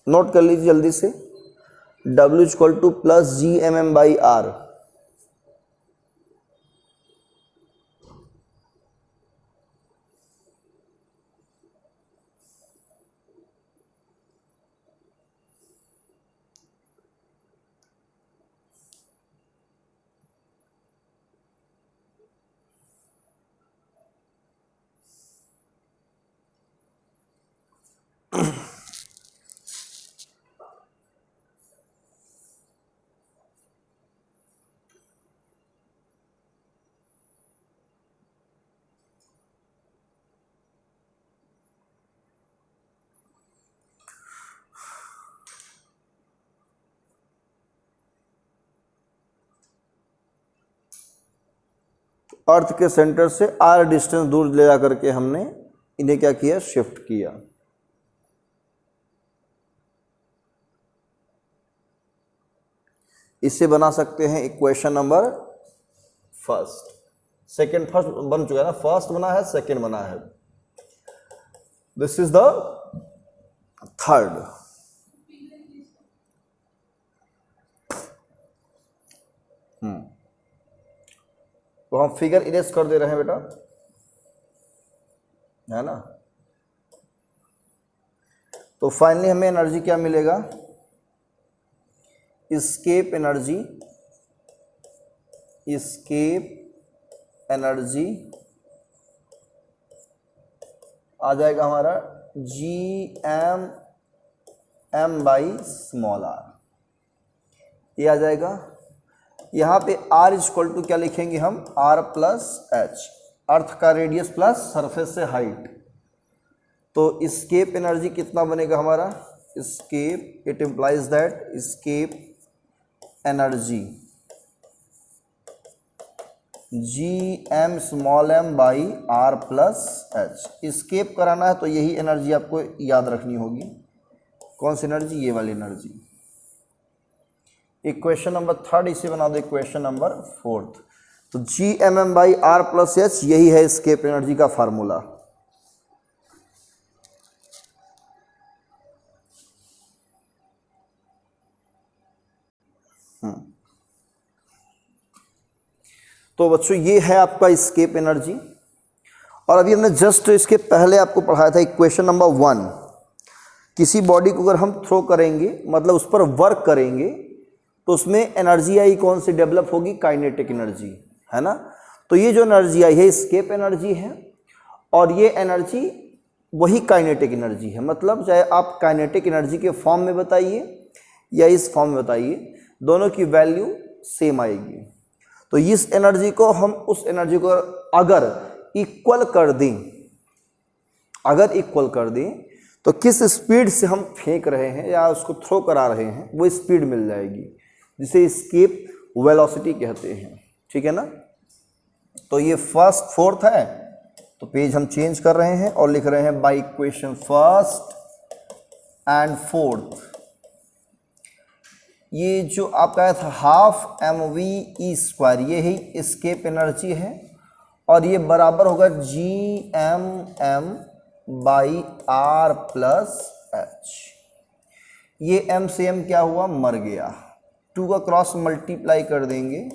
नोट कर लीजिए जल्दी से, W = प्लस G/m/r। अर्थ के सेंटर से r डिस्टेंस दूर ले जा करके हमने इन्हें क्या किया, शिफ्ट किया। इससे बना सकते हैं equation number first, second, first बन चुका है ना, फर्स्ट बना है, सेकंड बना है, दिस इज द थर्ड। तो हम फिगर इरेज कर दे रहे हैं बेटा, है ना। तो फाइनली हमें एनर्जी क्या मिलेगा, एस्केप एनर्जी, एस्केप एनर्जी आ जाएगा हमारा G/m/r, ये आ जाएगा। यहाँ पे r = क्या लिखेंगे हम, r + h, अर्थ का रेडियस प्लस सरफेस से हाइट। तो एस्केप एनर्जी कितना बनेगा हमारा, escape, it implies that escape energy G/m/r + h। Escape कराना है तो यही एनर्जी आपको याद रखनी होगी। कौन सी एनर्जी, ये वाली एनर्जी। इक्वेशन नंबर थर्ड इसे बना दो इक्वेशन नंबर फोर्थ। तो G/m/r + h यही है एस्केप एनर्जी का फार्मूला। तो बच्चों ये है आपका एस्केप एनर्जी। और अभी हमने जस्ट इसके पहले आपको पढ़ाया था इक्वेशन नंबर 1। किसी बॉडी को अगर हम थ्रो करेंगे, मतलब उस पर वर्क करेंगे, तो उसमें एनर्जी आई कौन सी डेवलप होगी, काइनेटिक एनर्जी, है ना। तो ये जो एनर्जी आई है एस्केप एनर्जी है, और ये एनर्जी वही काइनेटिक एनर्जी है। मतलब चाहे आप काइनेटिक एनर्जी के फॉर्म में बताइए या इस फॉर्म में बताइए, दोनों की वैल्यू सेम आएगी। तो इस एनर्जी को हम उस एनर्जी को अगर इक्वल कर दें, तो किस स्पीड से हम फेंक रहे हैं या उसको थ्रो करा रहे हैं वो स्पीड मिल जाएगी, जिसे एस्केप वेलोसिटी कहते हैं। ठीक है ना। तो ये फर्स्ट फोर्थ है, तो पेज हम चेंज कर रहे हैं और लिख रहे हैं bye equation first and fourth. ये जो आपका था ½ mv², ये ही एस्केप एनर्जी है, और ये बराबर होगा G/m/r + h। ये m से m क्या हुआ, मर गया, 2 का क्रॉस मल्टीप्लाई कर देंगे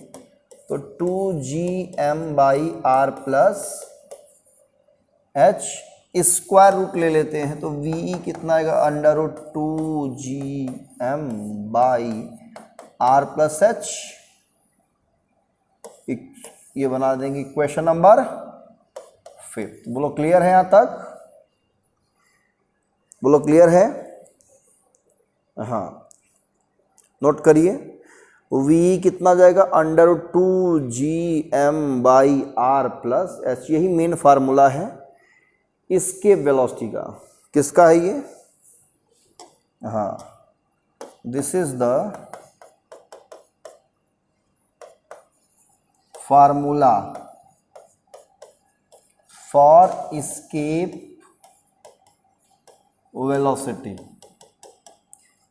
तो 2G/m/r + h स्क्वायर रूट ले लेते हैं तो वी कितना आएगा, √2gm/r+h। ये बना देंगे क्वेश्चन नंबर 5। बोलो क्लियर है? यहां तक बोलो क्लियर है? हाँ, नोट करिए, v कितना जाएगा, √2gm/r+h। यही मेन फार्मूला है इसके वेलोसिटी का। किसका है ये? हाँ, this is the formula for escape velocity.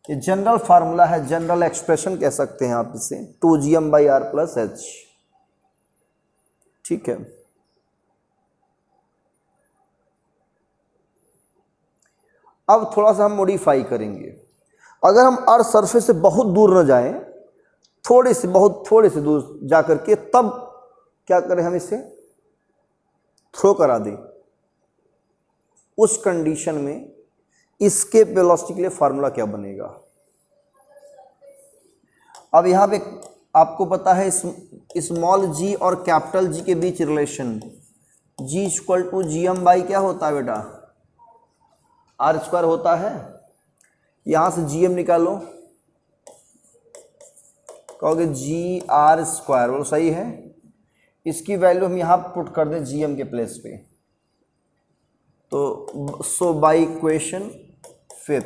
ये जनरल फार्मूला है, जनरल एक्सप्रेशन कह सकते हैं आप इसे, 2gm/r+h। ठीक है, अब थोड़ा सा हम मॉडिफाई करेंगे। अगर हम अर्थ सरफेस से बहुत दूर न जाएं, थोड़े से दूर जा करके, तब क्या करें, हम इसे थ्रो करा दें। उस कंडीशन में एस्केप वेलोसिटी के लिए फार्मूला क्या बनेगा? अब यहां पे आपको पता है स्मॉल जी और कैपिटल जी के बीच रिलेशन, g=gm/ क्या होता है बेटा, r² होता है। यहां से gm निकालो, कहोगे gr², वो सही है। इसकी वैल्यू हम यहां पुट कर दें gm के प्लेस पे, तो so by equation 5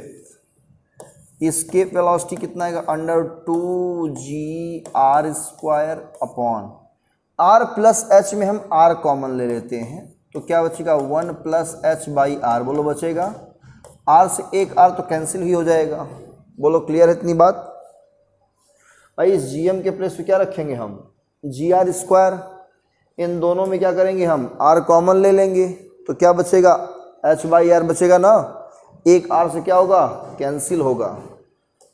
escape velocity कितना आएगा, √2gr² r+h में हम r कॉमन ले लेते हैं, तो क्या बचेगा, 1+h/r। बोलो बचेगा, r से एक r तो कैंसिल ही हो जाएगा। बोलो क्लियर है इतनी बात? भाई इस gm के प्लेस पे क्या रखेंगे हम, gr²। इन दोनों में क्या करेंगे हम, r कॉमन ले लेंगे, तो क्या बचेगा, h/r बचेगा ना। एक r से क्या होगा, कैंसिल होगा।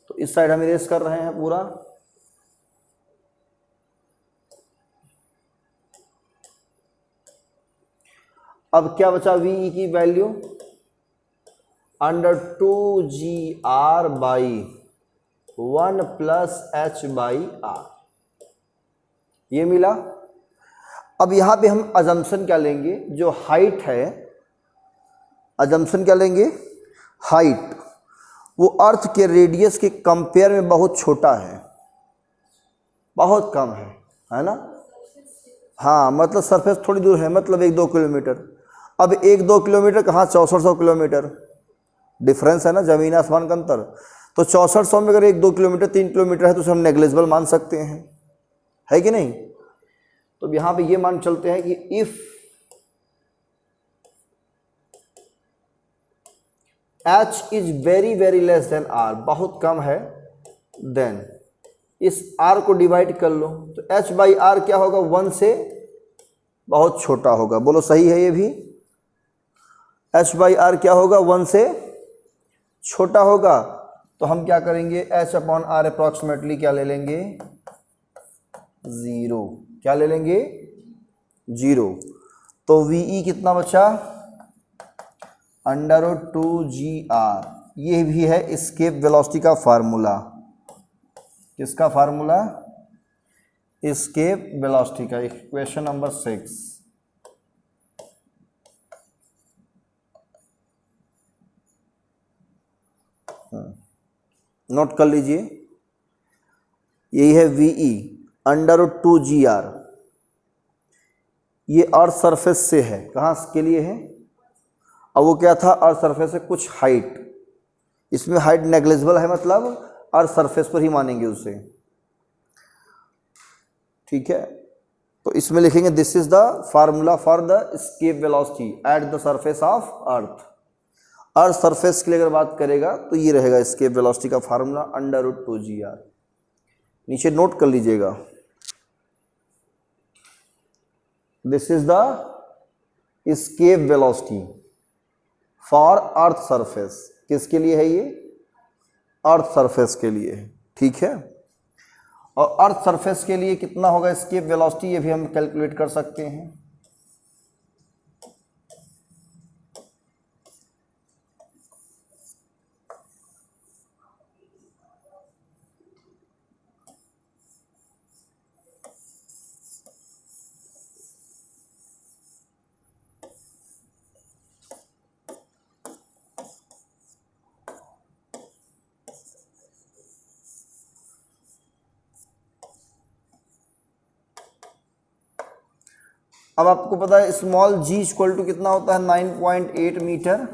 तो इस साइड हम इरेज कर रहे हैं पूरा। अब क्या बचा, v की वैल्यू √2gr/1+h/r, ये मिला। अब यहां पे हम अजम्पशन क्या लेंगे, जो हाइट है, अजम्पशन क्या लेंगे, हाइट, वो अर्थ के रेडियस के कंपेयर में बहुत छोटा है, बहुत कम है ना। हाँ, मतलब सरफेस थोड़ी दूर है, मतलब 1-2 किलोमीटर। अब 1-2 किलोमीटर कहाँ, 6400 किलोमीटर डिफरेंस है ना, जमीन आसमान का अंतर। तो 6400 में अगर 1-2 किलोमीटर, 3 किलोमीटर है तो उसे हम नेग्लिजिबल मान सकते हैं, है कि नहीं। तो यहाँ पे ये मान चलते हैं कि if h is very very less than r, बहुत कम है, देन इस r को डिवाइड कर लो, तो h/r क्या होगा, 1 से बहुत छोटा होगा। बोलो सही है ये भी, h/r क्या होगा, 1 से छोटा होगा। तो हम क्या करेंगे, h/r अप्रॉक्सीमेटली क्या ले लेंगे, 0। क्या ले लेंगे, 0। तो ve कितना बचा, √2gr। ये भी है एस्केप वेलोसिटी का फार्मूला। किसका फार्मूला, एस्केप वेलोसिटी का, इक्वेशन नंबर 6। नोट कर लीजिए, यही है ve √2gr। ये अर्थ सरफेस से है, कहाँ के लिए है, और वो क्या था, अर्थ सरफेस से कुछ हाइट, इसमें हाइट नेग्लिजिबल है, मतलब अर्थ सरफेस पर ही मानेंगे उसे। ठीक है, तो इसमें लिखेंगे this is the formula for the escape velocity at the surface of earth. Earth surface के लिए अगर बात करेगा तो ये रहेगा एस्केप वेलोसिटी का फार्मूला, √2gr। नीचे नोट कर लीजिएगा, this is the escape velocity for earth surface. किसके लिए है ये, अर्थ सरफेस के लिए है। ठीक है, और अर्थ सरफेस के लिए कितना होगा एस्केप वेलोसिटी, ये भी हम कैलकुलेट कर सकते हैं। अब आपको पता है स्मॉल g इक्वल टू कितना होता है 9.8 मीटर,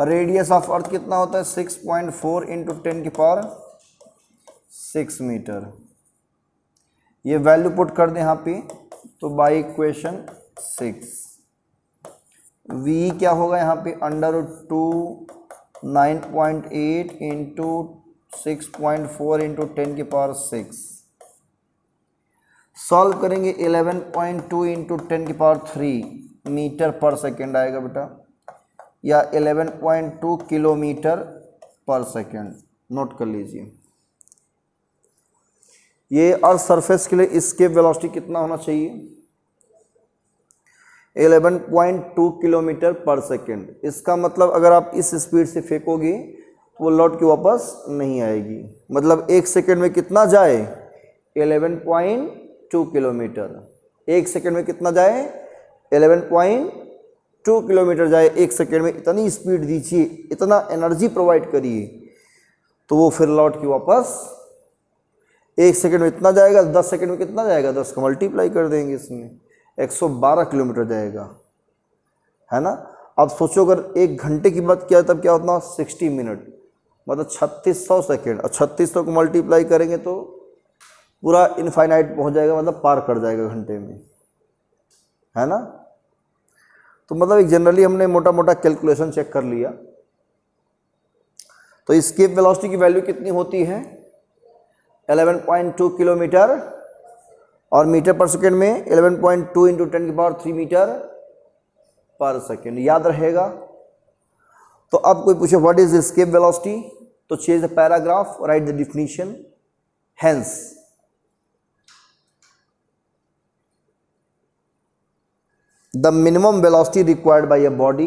रेडियस ऑफ अर्थ कितना होता है 6.4 इंटू 10 की पावर 6 मीटर। ये वैल्यू पुट कर दें यहाँ पे तो बाई इक्वेशन 6 v क्या होगा यहाँ पे √2 9.8 इंटू 6.4 इंटू 10 की पावर 6। सॉल्व करेंगे 11.2 इंटू 10 की पावर 3 मीटर पर सेकेंड आएगा बेटा, या 11.2 किलोमीटर पर सेकेंड। नोट कर लीजिए। ये अर्थ सरफेस के लिए एस्केप वेलोसिटी कितना होना चाहिए 11.2 किलोमीटर पर सेकेंड। इसका मतलब अगर आप इस स्पीड से फेंकोगे तो वो लौट के वापस नहीं आएगी। मतलब एक सेकेंड में कितना जाए 11.2 किलोमीटर। एक सेकेंड में कितना जाए 11.2 किलोमीटर जाए एक सेकेंड में। इतनी स्पीड दीजिए, इतना एनर्जी प्रोवाइड करिए तो वो फिर लौट के वापस एक सेकेंड में इतना जाएगा, 10 सेकेंड में कितना जाएगा, 10 का मल्टीप्लाई कर देंगे इसमें 112 किलोमीटर जाएगा, है ना। अब सोचो अगर एक घंटे की बात किया तब क्या होता 60 मिनट, मतलब 3600 सेकेंड। और 3600 को मल्टीप्लाई करेंगे तो पूरा इनफाइनाइट पहुंच जाएगा, मतलब पार कर जाएगा घंटे में, है ना। तो मतलब एक जनरली हमने मोटा मोटा कैलकुलेशन चेक कर लिया। तो एस्केप वेलोसिटी की वैल्यू कितनी होती है 11.2 किलोमीटर, और मीटर पर सेकेंड में 11.2 इंटू 10 की पावर 3 मीटर पर सेकेंड। याद रहेगा। तो अब कोई पूछे व्हाट इज एस्केप वेलोसिटी, तो change the paragraph, right the definition. Hence the minimum velocity required by a body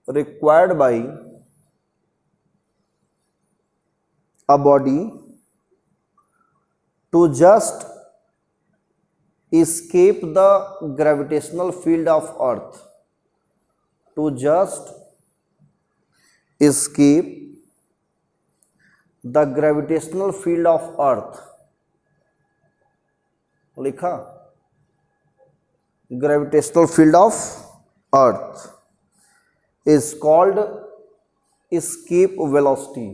required by a body to just escape the gravitational field of earth, to just escape the gravitational field of earth, लिखा gravitational field of earth is called escape velocity.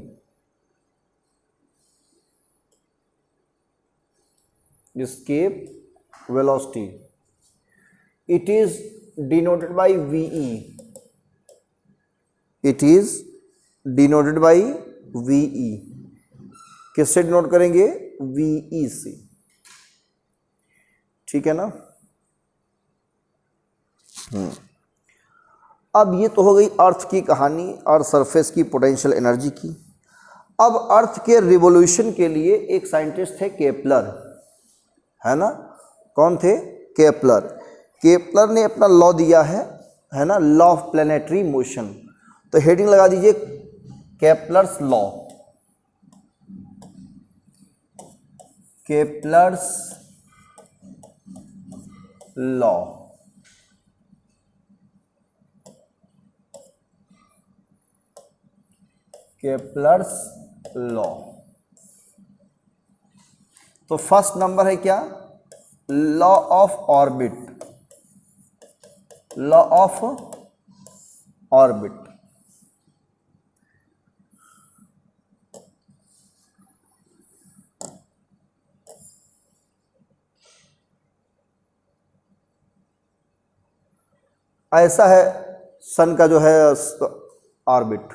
Escape velocity, it is denoted by VE. It is denoted by VE. किससे denote करेंगे VE से, ठीक है ना। अब ये तो हो गई अर्थ की कहानी और सरफेस की पोटेंशियल एनर्जी की। अब अर्थ के रिवोल्यूशन के लिए एक साइंटिस्ट थे केपलर, है ना। कौन थे केपलर। केपलर ने अपना लॉ दिया है ना, लॉ ऑफ प्लैनेटरी मोशन। तो हेडिंग लगा दीजिए Kepler's law. Kepler's law, Kepler's law. तो फर्स्ट नंबर है क्या law of orbit, law of orbit. ऐसा है सन का जो है ऑर्बिट,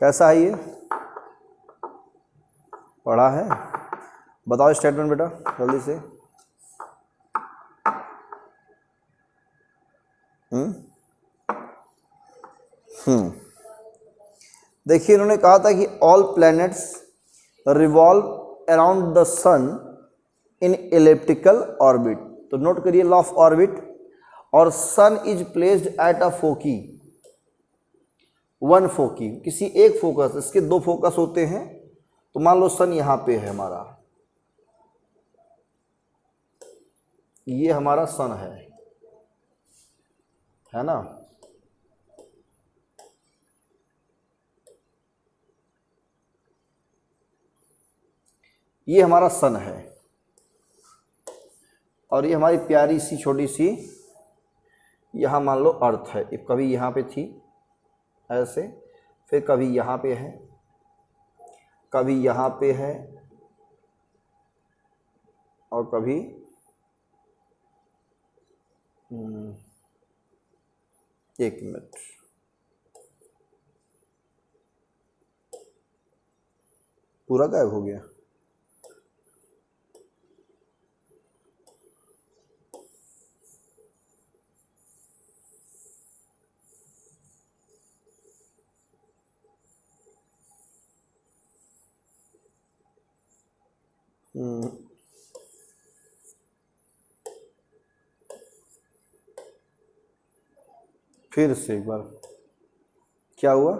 कैसा है ये पढ़ा है, बताओ स्टेटमेंट बेटा जल्दी से। देखिए इन्होंने कहा था कि all planets revolve around the sun in elliptical orbit. तो नोट करिए लॉ ऑफ ऑर्बिट। और sun is placed at a foci, one foci, किसी एक फोकस, इसके दो फोकस होते हैं। तो मान लो सन यहाँ पे है हमारा, ये हमारा सन है ना। ये हमारा सन है और ये हमारी प्यारी सी छोटी सी यहाँ मान लो अर्थ है। कभी यहाँ पे थी ऐसे, फिर कभी यहाँ पे है, कभी यहाँ पे है, और कभी एक मिनट, पूरा गायब हो गया। फिर से एक बार क्या हुआ?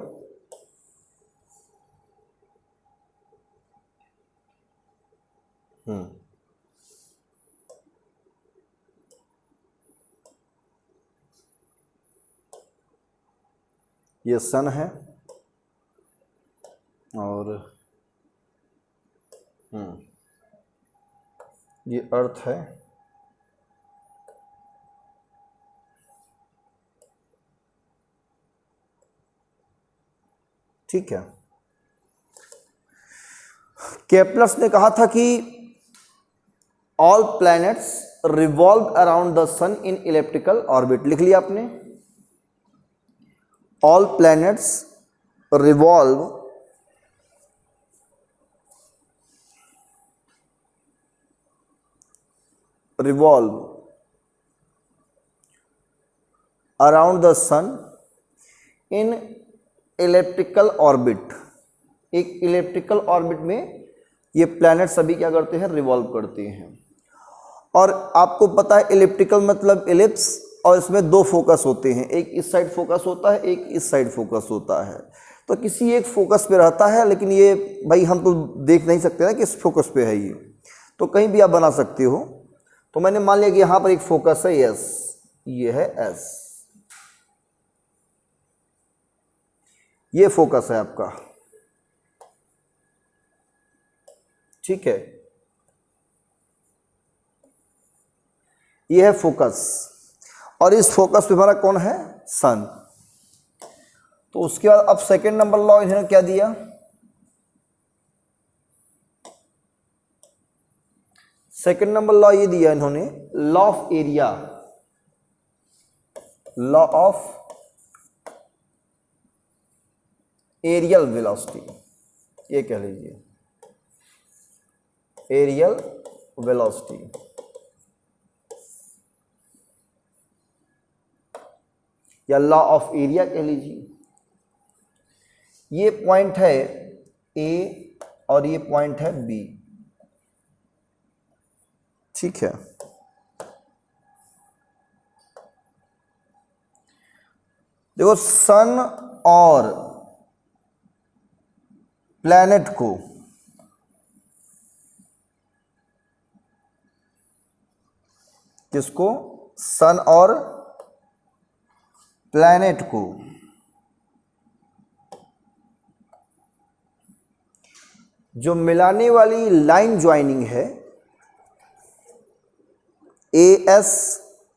ये सन है और ये अर्थ है। ठीक है। केपलर ने कहा था कि all planets revolve around the sun in elliptical orbit. लिख लिया आपने? All planets revolve around the sun in elliptical orbit. एक इलिप्टिकल ऑर्बिट में ये प्लैनेट सभी क्या करते हैं? रिवॉल्व करते हैं। और आपको पता है इलिप्टिकल मतलब इलिप्स, और इसमें दो फोकस होते हैं, एक इस साइड फोकस होता है, एक इस साइड फोकस होता है। तो किसी एक फोकस पे रहता है, लेकिन ये भाई हम तो देख नहीं सकते ना कि इस फोकस पे है ये, तो कहीं भी आप बना सकते हो। तो मैंने मान लिया कि यहाँ पर एक फोकस है एस, ये है एस, ये फोकस है आपका। ठीक है, ये है फोकस, और इस फोकस पे हमारा कौन है? सन। तो उसके बाद अब सेकंड नंबर लॉ इन्होंने क्या दिया? सेकंड नंबर लॉ ये दिया इन्होंने, law of area, law of areal velocity, ये कह लीजिए एरियल वेलोसिटी। या लॉ ऑफ एरिया कह लीजिए। ये पॉइंट है ए और ये पॉइंट है बी। ठीक है, देखो सन और प्लैनेट को किसको? सन और प्लैनेट को जो मिलाने वाली लाइन ज्वाइनिंग है ए एस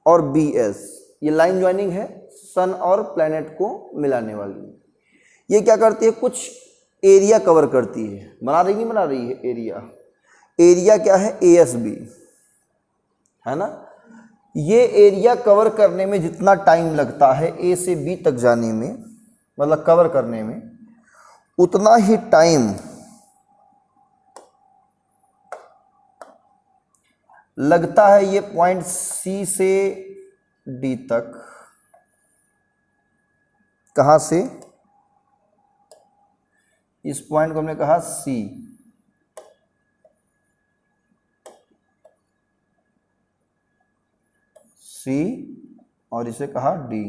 और बी एस, ये लाइन ज्वाइनिंग है सन और प्लैनेट को मिलाने वाली। ये क्या करती है? कुछ एरिया कवर करती है। बना रही नहीं बना रही है एरिया? एरिया क्या है? ए एस बी, है ना। ये एरिया कवर करने में जितना टाइम लगता है ए से बी तक जाने में, मतलब कवर करने में, उतना ही टाइम लगता है ये पॉइंट सी से डी तक। कहां से? इस पॉइंट को हमने कहा सी, सी, और इसे कहा डी।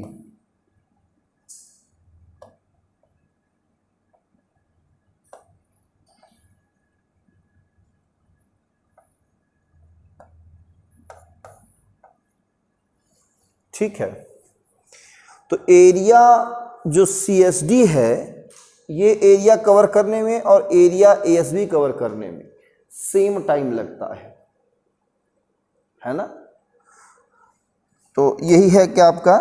ठीक है। तो एरिया जो CSD है ये एरिया कवर करने में और एरिया ASB कवर करने में सेम टाइम लगता है ना। तो यही है कि आपका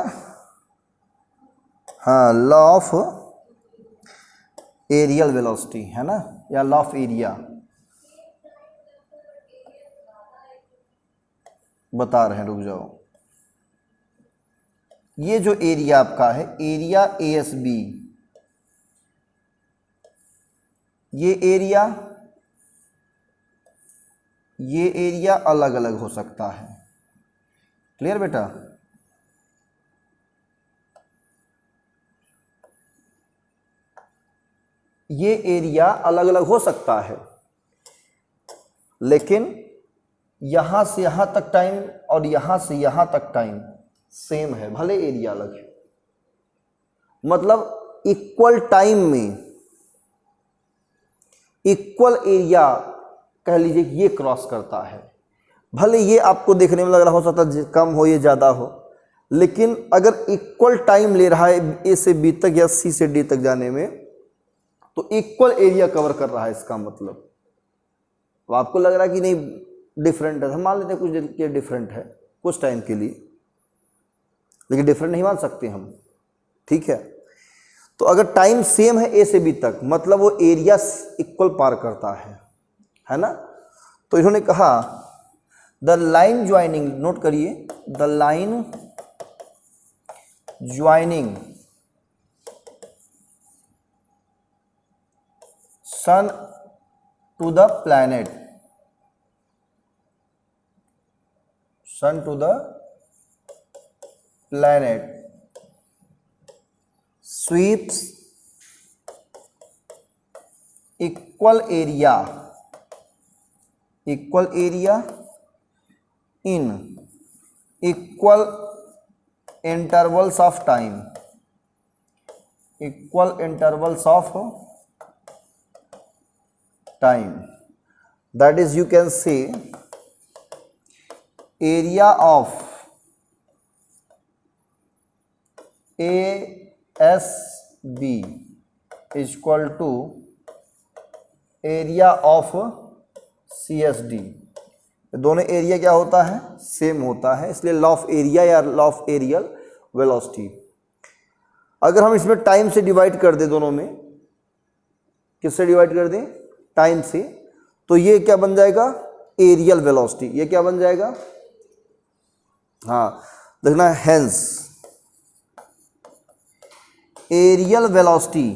हाँ लॉ ऑफ एरियल वेलोसिटी है ना, या लॉ ऑफ एरिया बता रहे हैं, रुक जाओ। ये जो एरिया आपका है एरिया ASB, ये एरिया अलग अलग हो सकता है। क्लियर बेटा? ये एरिया अलग अलग हो सकता है, लेकिन यहां से यहां तक टाइम और यहां से यहां तक टाइम सेम है, भले एरिया अलग है। मतलब इक्वल टाइम में इक्वल एरिया कह लीजिए ये क्रॉस करता है। भले ये आपको देखने में लग रहा हो सकता है कम हो, ये ज़्यादा हो, लेकिन अगर इक्वल टाइम ले रहा है ए से बी तक या सी से डी तक जाने में, तो इक्वल एरिया कवर कर रहा है। इसका मतलब तो आपको लग रहा है कि नहीं डिफरेंट है, हम मान लेते हैं कुछ देर के डिफरेंट है कुछ टाइम के लिए, लेकिन डिफरेंट नहीं मान सकते हम, ठीक है। तो अगर टाइम सेम है ए से बी तक, मतलब वो एरिया इक्वल पार करता है ना। तो इन्होंने कहा द लाइन ज्वाइनिंग, नोट करिए, the line joining sun to the planet, sun to the planet sweeps equal area in equal intervals of time, equal intervals of time. That is, you can say area of ASB is equal to area of CSD। दोनों area क्या होता है? Same होता है, इसलिए law of area या law of areal velocity. अगर हम इसमें टाइम से डिवाइड कर दें, दोनों में किससे डिवाइड कर दें? टाइम से, तो ये क्या बन जाएगा? Areal velocity. ये क्या बन जाएगा? हाँ देखना, hence areal velocity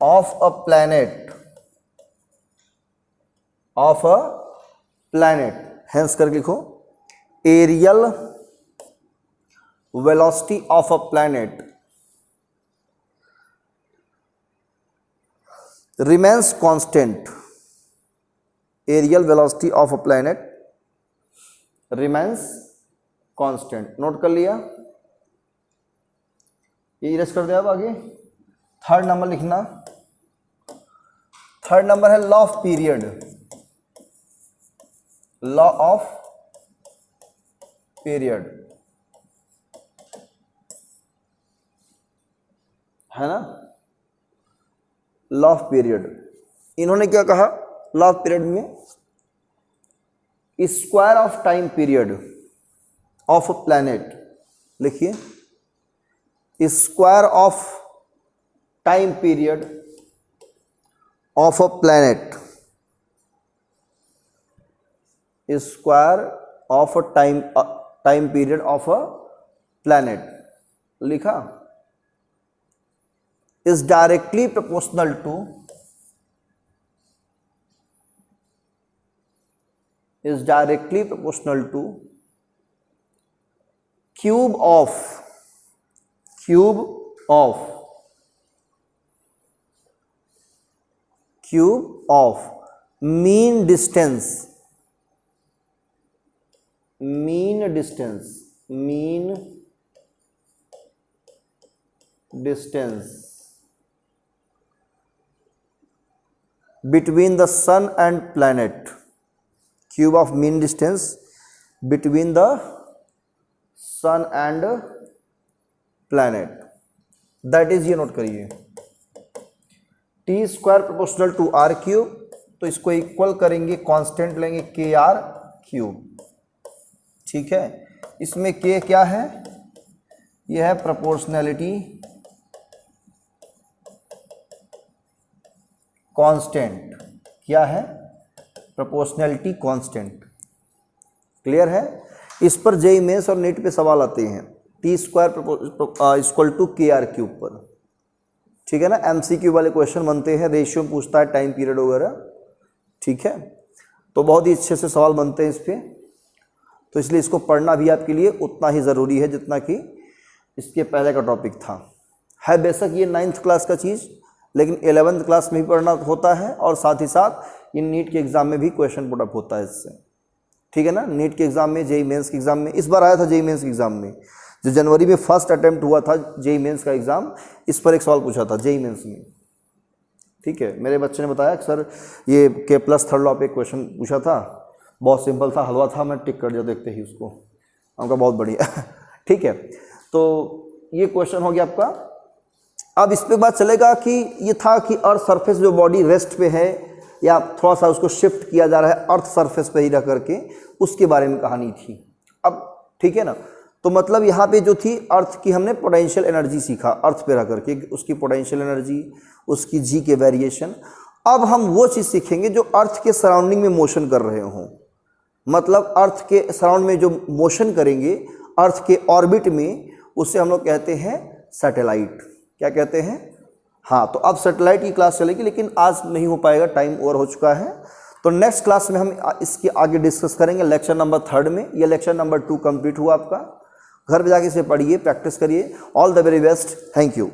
of a planet hence करके लिखो, areal velocity of a planet remains constant. Areal velocity of a planet remains constant. Note कर लिया? ये इरेज कर दे। अब आगे थर्ड नंबर लिखना। थर्ड नंबर है law of period, law of period है ना, लॉ ऑफ पीरियड। इन्होंने क्या कहा? लॉ ऑफ पीरियड में square of time period of a planet, लिखिए, square of time period of a planet, square of a time period of a planet, लिखा, is directly proportional to cube of mean distance between the sun and planet, cube of mean distance between the sun and planet, that is, ये note करिए, T square proportional to R cube, तो इसको equal करेंगे, constant लेंगे के are cube, ठीक है। इसमें के क्या है, यह है प्रोपोर्शनैलिटी कांस्टेंट, क्या है, प्रोपोर्शनैलिटी कांस्टेंट, क्लियर है। इस पर जेईई मेंस और नीट पे सवाल आते हैं, टी स्क्वायर इक्वल टू के आर क्यूब पर, ठीक है ना। एमसीक्यू वाले क्वेश्चन बनते हैं, रेशियो में पूछता है, टाइम पीरियड वगैरह, ठीक है। तो बहुत ही अच्छे से सवाल बनते हैं इस पर, तो इसलिए इसको पढ़ना भी आपके लिए उतना ही ज़रूरी है जितना कि इसके पहले का टॉपिक था। है बेशक ये 9th क्लास का चीज़, लेकिन 11th क्लास में भी पढ़ना होता है, और साथ ही साथ ये नीट के एग्ज़ाम में भी क्वेश्चन पुट अप होता है इससे, ठीक है ना। नीट के एग्ज़ाम में, जेईई मेंस के एग्ज़ाम में, इस बार आया था जेईई मेंस के एग्ज़ाम में, जो जनवरी में फर्स्ट अटेम्प्ट हुआ था जेईई मेंस का एग्ज़ाम, इस पर एक सवाल पूछा था जेईई मेंस में, ठीक है। मेरे बच्चे ने बताया कि सर ये के प्लस थर्ड लॉ पे एक क्वेश्चन पूछा था, बहुत सिंपल था, हलवा था, मैं टिक कर दिया देखते ही उसको, हमका बहुत बढ़िया ठीक है। तो ये क्वेश्चन हो गया आपका। अब इस पे बात चलेगा कि ये था कि अर्थ सरफेस जो बॉडी रेस्ट पे है, या थोड़ा सा उसको शिफ्ट किया जा रहा है अर्थ सरफेस पे ही रह करके, उसके बारे में कहानी थी। अब ठीक है ना, तो मतलब यहाँ पे जो थी अर्थ की हमने पोटेंशियल एनर्जी सीखा, अर्थ पे रह करके उसकी पोटेंशियल एनर्जी, उसकी जी के वेरिएशन। अब हम वो चीज़ सीखेंगे जो अर्थ के सराउंडिंग में मोशन कर रहे हों, मतलब अर्थ के सराउंड में जो मोशन करेंगे अर्थ के ऑर्बिट में, उसे हम लोग कहते हैं सैटेलाइट। क्या कहते हैं? हाँ, तो अब सैटेलाइट की क्लास चलेगी, लेकिन आज नहीं हो पाएगा, टाइम ओवर हो चुका है। तो नेक्स्ट क्लास में हम इसके आगे डिस्कस करेंगे, लेक्चर नंबर 3 में। ये लेक्चर नंबर 2 कंप्लीट हुआ आपका। घर पे जाके इसे पढ़िए, प्रैक्टिस करिए। All the very best, thank you.